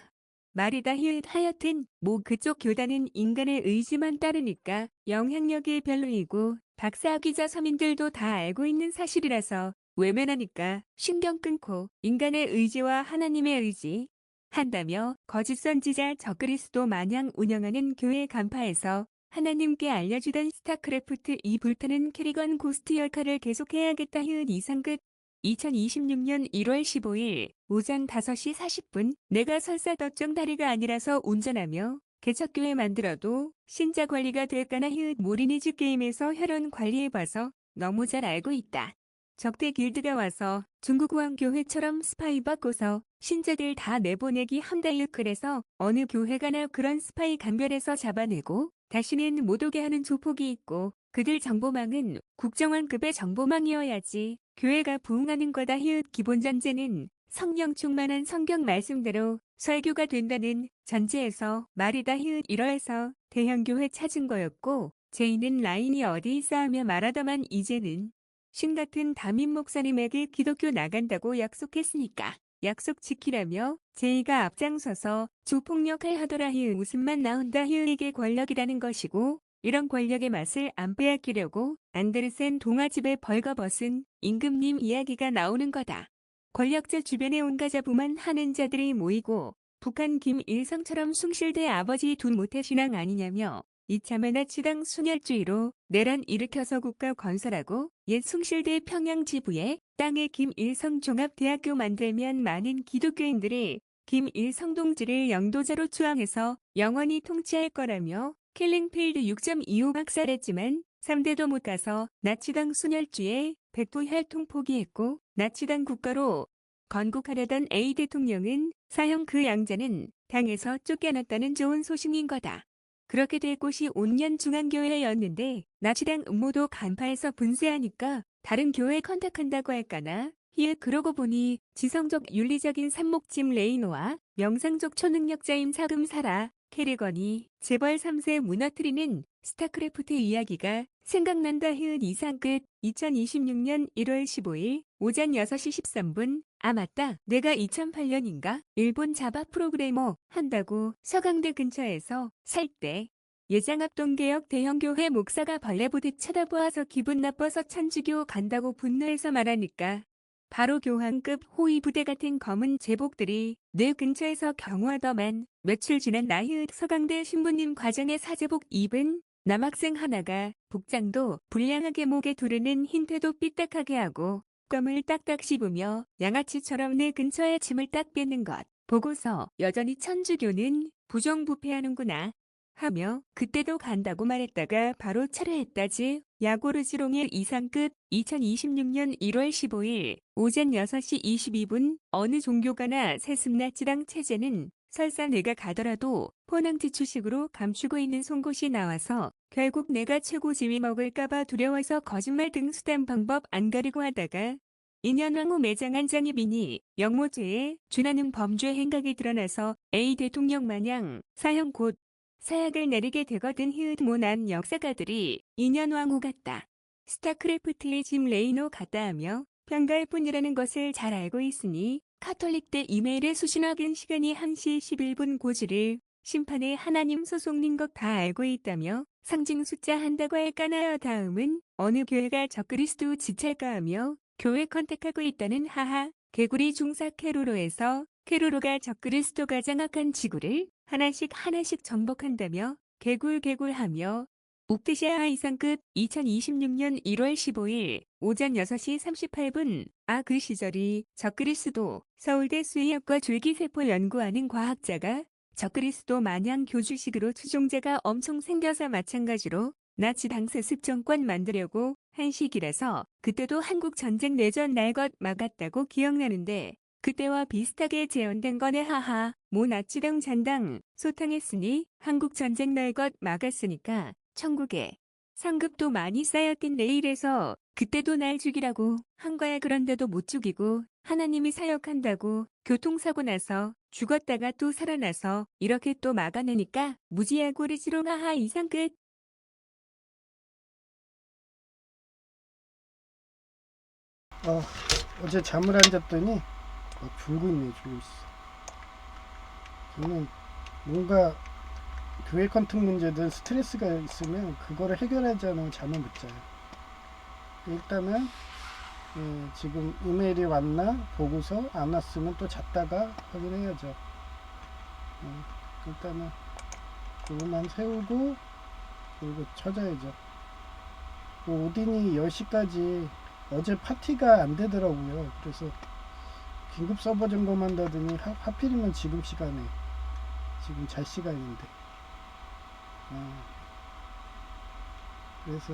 말이다. 히읗 하여튼 뭐 그쪽 교단은 인간의 의지만 따르니까 영향력이 별로이고 박사학위자 서민들도 다 알고 있는 사실이라서 외면하니까 신경 끊고 인간의 의지와 하나님의 의지 한다며 거짓 선지자 적그리스도 마냥 운영하는 교회 간파에서 하나님께 알려주던 스타크래프트 이 불타는 캐리건 고스트 역할을 계속해야겠다. 히읗 이상 끝. 2026년 1월 15일 오전 5시 40분 내가 설사 덧정 다리가 아니라서 운전하며 개척교회 만들어도 신자 관리가 될까나. 히읗 모리니지 게임에서 혈연 관리해봐서 너무 잘 알고 있다. 적대 길드가 와서 중국 왕교회처럼 스파이 받고서 신자들 다 내보내기 한다. 그래서 어느 교회가나 그런 스파이 감별해서 잡아내고 다시는 못 오게 하는 조폭이 있고 그들 정보망은 국정원급의 정보망이어야지 교회가 부흥하는 거다. 히읗 기본 전제는 성령 충만한 성경 말씀대로 설교가 된다는 전제에서 말이다. 히읗 이러해서 대형교회 찾은 거였고 제이는 라인이 어디 있어 하며 말하더만 이제는 신 같은 담임 목사님에게 기독교 나간다고 약속했으니까 약속 지키라며 제이가 앞장서서 조폭력을 하더라. 히읗 웃음만 나온다. 히읗 이게 권력이라는 것이고 이런 권력의 맛을 안 빼앗기려고 안데르센 동아집에 벌거벗은 임금님 이야기가 나오는 거다. 권력자 주변에 온가자부만 하는 자들이 모이고 북한 김일성처럼 숭실대 아버지 둔 모태 신앙 아니냐며 이참에 나치당 순혈주의로 내란 일으켜서 국가 건설하고 옛 숭실대 평양 지부에 땅에 김일성 종합대학교 만들면 많은 기독교인들이 김일성 동지를 영도자로 추앙해서 영원히 통치할 거라며 킬링필드 6.25 박살했지만 3대도 못 가서 나치당 순혈주의에 백도 혈통 포기했고 나치당 국가로 건국하려던 A 대통령은 사형 그 양자는 당에서 쫓겨났다는 좋은 소식인 거다. 그렇게 될 곳이 온년 중앙교회였는데 나치당 음모도 간파해서 분쇄하니까 다른 교회 컨택한다고 할까나? 그러고 보니 지성적 윤리적인 삽목짐 레이노와 명상적 초능력자임 사금사라 캐리건이 재벌 3세 무너뜨리는 스타크래프트 이야기가 생각난다. 이상 끝. 2026년 1월 15일 오전 6시 13분. 아 맞다. 내가 2008년인가 일본 자바 프로그래머 한다고 서강대 근처에서 살 때 예장합동개혁 대형교회 목사가 벌레 보듯 쳐다보아서 기분 나빠서 천주교 간다고 분노해서 말하니까 바로 교황급 호위 부대 같은 검은 제복들이 내 근처에서 경호하더만. 며칠 지난 나이 서강대 신부님 과정의 사제복 입은 남학생 하나가 복장도 불량하게 목에 두르는 흰 태도 삐딱하게 하고 껌을 딱딱 씹으며 양아치처럼 내 근처에 침을 딱 뱉는 것 보고서 여전히 천주교는 부정부패하는구나 하며 그때도 간다고 말했다가 바로 철회했다지. 야고르지롱의 이상 끝. 2026년 1월 15일 오전 6시 22분 어느 종교가나 세습나치당 체제는 설사 내가 가더라도 포낭지 추식으로 감추고 있는 송곳이 나와서 결국 내가 최고 지위 먹을까봐 두려워서 거짓말 등 수단 방법 안 가리고 하다가 2년 후 매장한 장입이니 영모죄에 준하는 범죄 행각이 드러나서 A 대통령 마냥 사형 곧 사약을 내리게 되거든. 모난 역사가들이 2년 왕후 같다. 스타크래프트의 짐 레이노 같다 하며 평가할 뿐이라는 것을 잘 알고 있으니 카톨릭대 이메일의 수신 확인 시간이 1시 11분 고지를 심판의 하나님 소속인 것 다 알고 있다며 상징 숫자 한다고 할까나요. 다음은 어느 교회가 적그리스도 지찰까 하며 교회 컨택하고 있다는 하하. 개구리 중사 케로로에서 케로로가 적그리스도가 장악한 지구를 하나씩 정복한다며 개굴하며 옥드시아 이상 끝. 2026년 1월 15일 오전 6시 38분 그 시절이 적그리스도 서울대 수의학과 줄기세포 연구하는 과학자가 적그리스도 마냥 교주식으로 추종자가 엄청 생겨서 마찬가지로 나치 당세 습정권 만들려고 한 시기라서 그때도 한국 전쟁 내전 날 것 막았다고 기억나는데 그때와 비슷하게 재현된 거네. 하하. 모 나치당 잔당 소탕했으니 한국 전쟁 날 것 막았으니까 천국에 상급도 많이 쌓였겠네. 이래서 그때도 날 죽이라고 한 거야. 그런데도 못 죽이고 하나님이 사역한다고 교통사고 나서 죽었다가 또 살아나서 이렇게 또 막아내니까 무지하고 르지롱. 하하. 이상 끝. 어제 잠을 안 잤더니 졸고 있네. 졸고 있어. 저는 뭔가 교회 컨택 문제든 스트레스가 있으면 그거를 해결하지 않으면 잠을 못 자요. 일단은 지금 이메일이 왔나 보고서 안 왔으면 또 잤다가 확인해야죠. 일단은 그거만 세우고 그리고 찾아야죠. 오딘이 10시까지 어제 파티가 안 되더라고요. 그래서 긴급 서버 점검한다더니 하필이면 지금 시간에 지금 잘 시간인데 그래서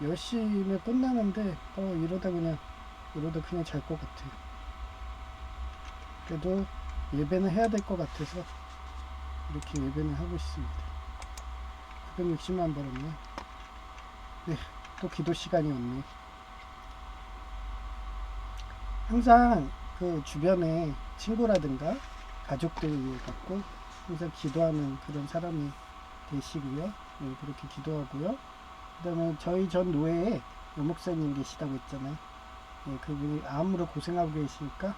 10시면 끝나는데 이러다 그냥 잘 것 같아요. 그래도 예배는 해야 될 것 같아서 이렇게 예배는 하고 있습니다. 960만 벌었네. 네, 또 기도 시간이 왔네. 항상 그 주변에 친구라든가 가족들 갖고 항상 기도하는 그런 사람이 되시고요. 그렇게 기도하고요. 그 다음에 저희 전 노예에 목사님 계시다고 했잖아요. 그분이 암으로 고생하고 계시니까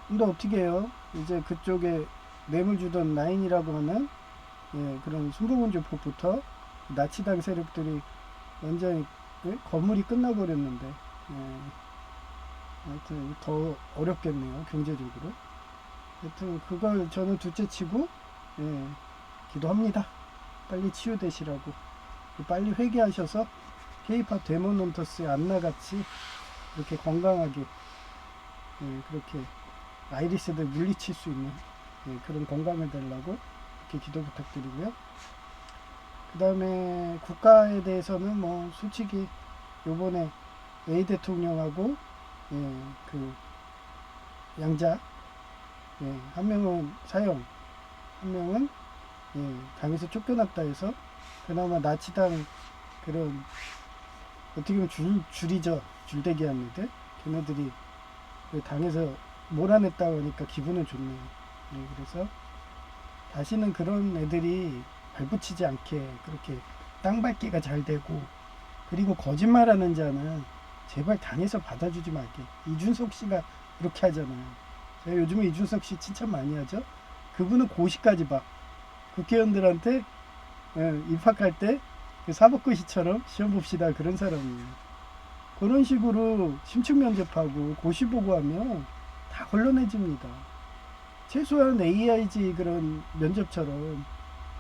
근데 어떻게 해요? 이제 그쪽에 뇌물 주던 라인이라고 하는 그런 순복음조폭부터 나치당 세력들이 완전히 건물이 끝나버렸는데 하여튼 더 어렵겠네요. 경제적으로. 하여튼 그걸 저는 둘째치고 기도합니다. 빨리 치유되시라고. 빨리 회개하셔서 K-팝 데모논터스의 안나같이 이렇게 건강하게 그렇게 아이리스들 물리칠 수 있는 그런 건강을 달라고 이렇게 기도 부탁드리고요. 그 다음에 국가에 대해서는 뭐 솔직히 요번에 A 대통령하고 그 양자, 한 명은 사형, 한 명은 당에서 쫓겨났다 해서 그나마 나치당 그런 어떻게 보면 줄이죠. 줄대기 하는 애들. 걔네들이 그 당에서 몰아냈다고 하니까 기분은 좋네요. 그래서 다시는 그런 애들이 발붙이지 않게 그렇게 땅밟기가 잘 되고, 그리고 거짓말하는 자는 제발 당에서 받아주지 말게. 이준석 씨가 그렇게 하잖아요. 제가 요즘에 이준석 씨 칭찬 많이 하죠. 그분은 고시까지 봐. 국회의원들한테 입학할 때 그 사법고시처럼 시험 봅시다 그런 사람이에요. 그런 식으로 심층 면접하고 고시 보고 하면 다 걸러내집니다. 최소한 AIG 그런 면접처럼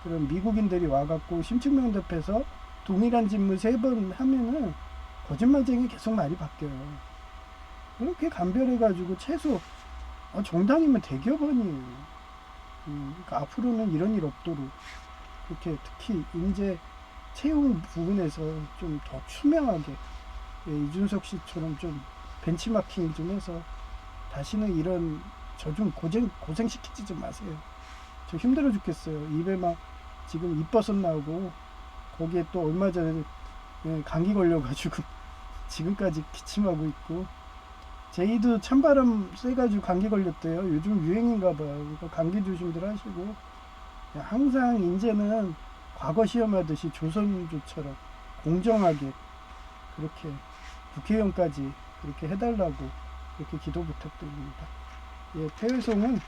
그런 미국인들이 와갖고 심층 면접해서 동일한 질문 3번 하면은 거짓말쟁이 계속 말이 바뀌어요. 그렇게 감별해가지고 최소 정당이면 대기업 아니에요. 그러니까 앞으로는 이런 일 없도록 그렇게 특히 인재 채용 부분에서 좀 더 투명하게 이준석 씨처럼 좀 벤치마킹 좀 해서 다시는 이런 저 좀 고생시키지 좀 마세요. 저 힘들어 죽겠어요. 입에 막 지금 입버섯 나오고 거기에 또 얼마 전에 감기 걸려가지고 지금까지 기침하고 있고, 제이도 찬바람 쐬가지고 감기 걸렸대요. 요즘 유행인가 봐요. 그러니까 감기 조심들 하시고, 항상 인제는 과거 시험하듯이 조선조처럼 공정하게 그렇게 국회의원까지 그렇게 해달라고 그렇게 기도 부탁드립니다. 폐회송은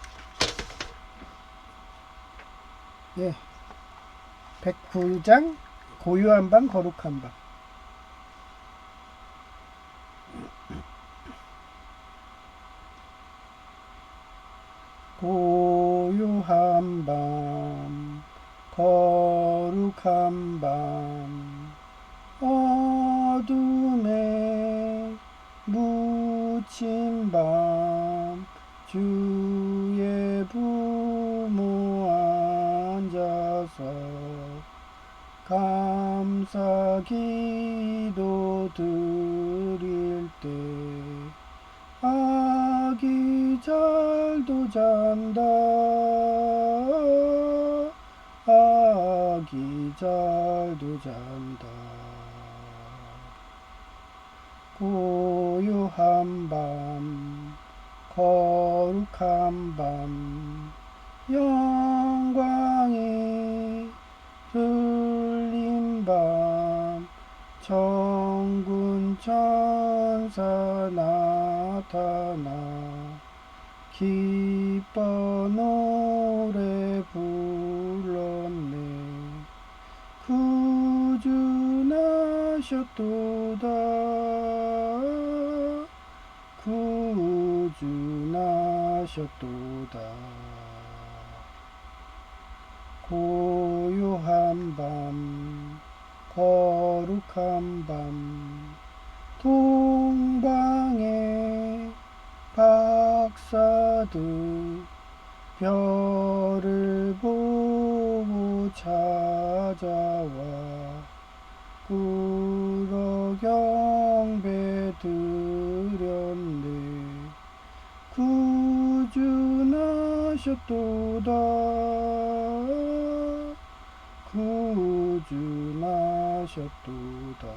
109장 고요한 방 거룩한 방. 고요한 밤 거룩한 밤 어둠에 묻힌 밤 주의 부모 앉아서 감사 기도 드릴 때 아기 잘도 잔다 아기 잘도 잔다 고요한 밤 거룩한 밤 영광이 흘린 밤 천군 천사 나타나 기뻐 노래 불렀네 구주 나셨도다 구주 나셨도다 고요한 밤 거룩한 밤 동방의 박사들 별을 보고 찾아와 꿇어 경배 드렸네 구주 나셨도다 구주 나셨도다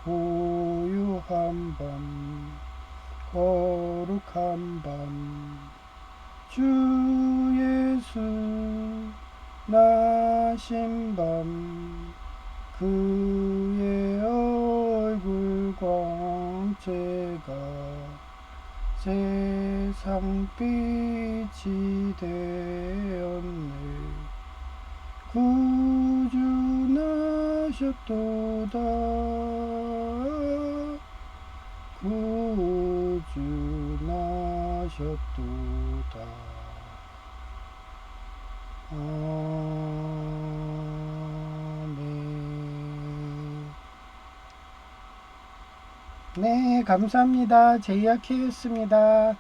고요한 밤 거룩한 밤 주 예수 나신 밤 그의 얼굴 광채가 세상 빛이 되었네 구주 나셨도다 구주 나셨도다 아멘. 네, 감사합니다. 제이아키였습니다.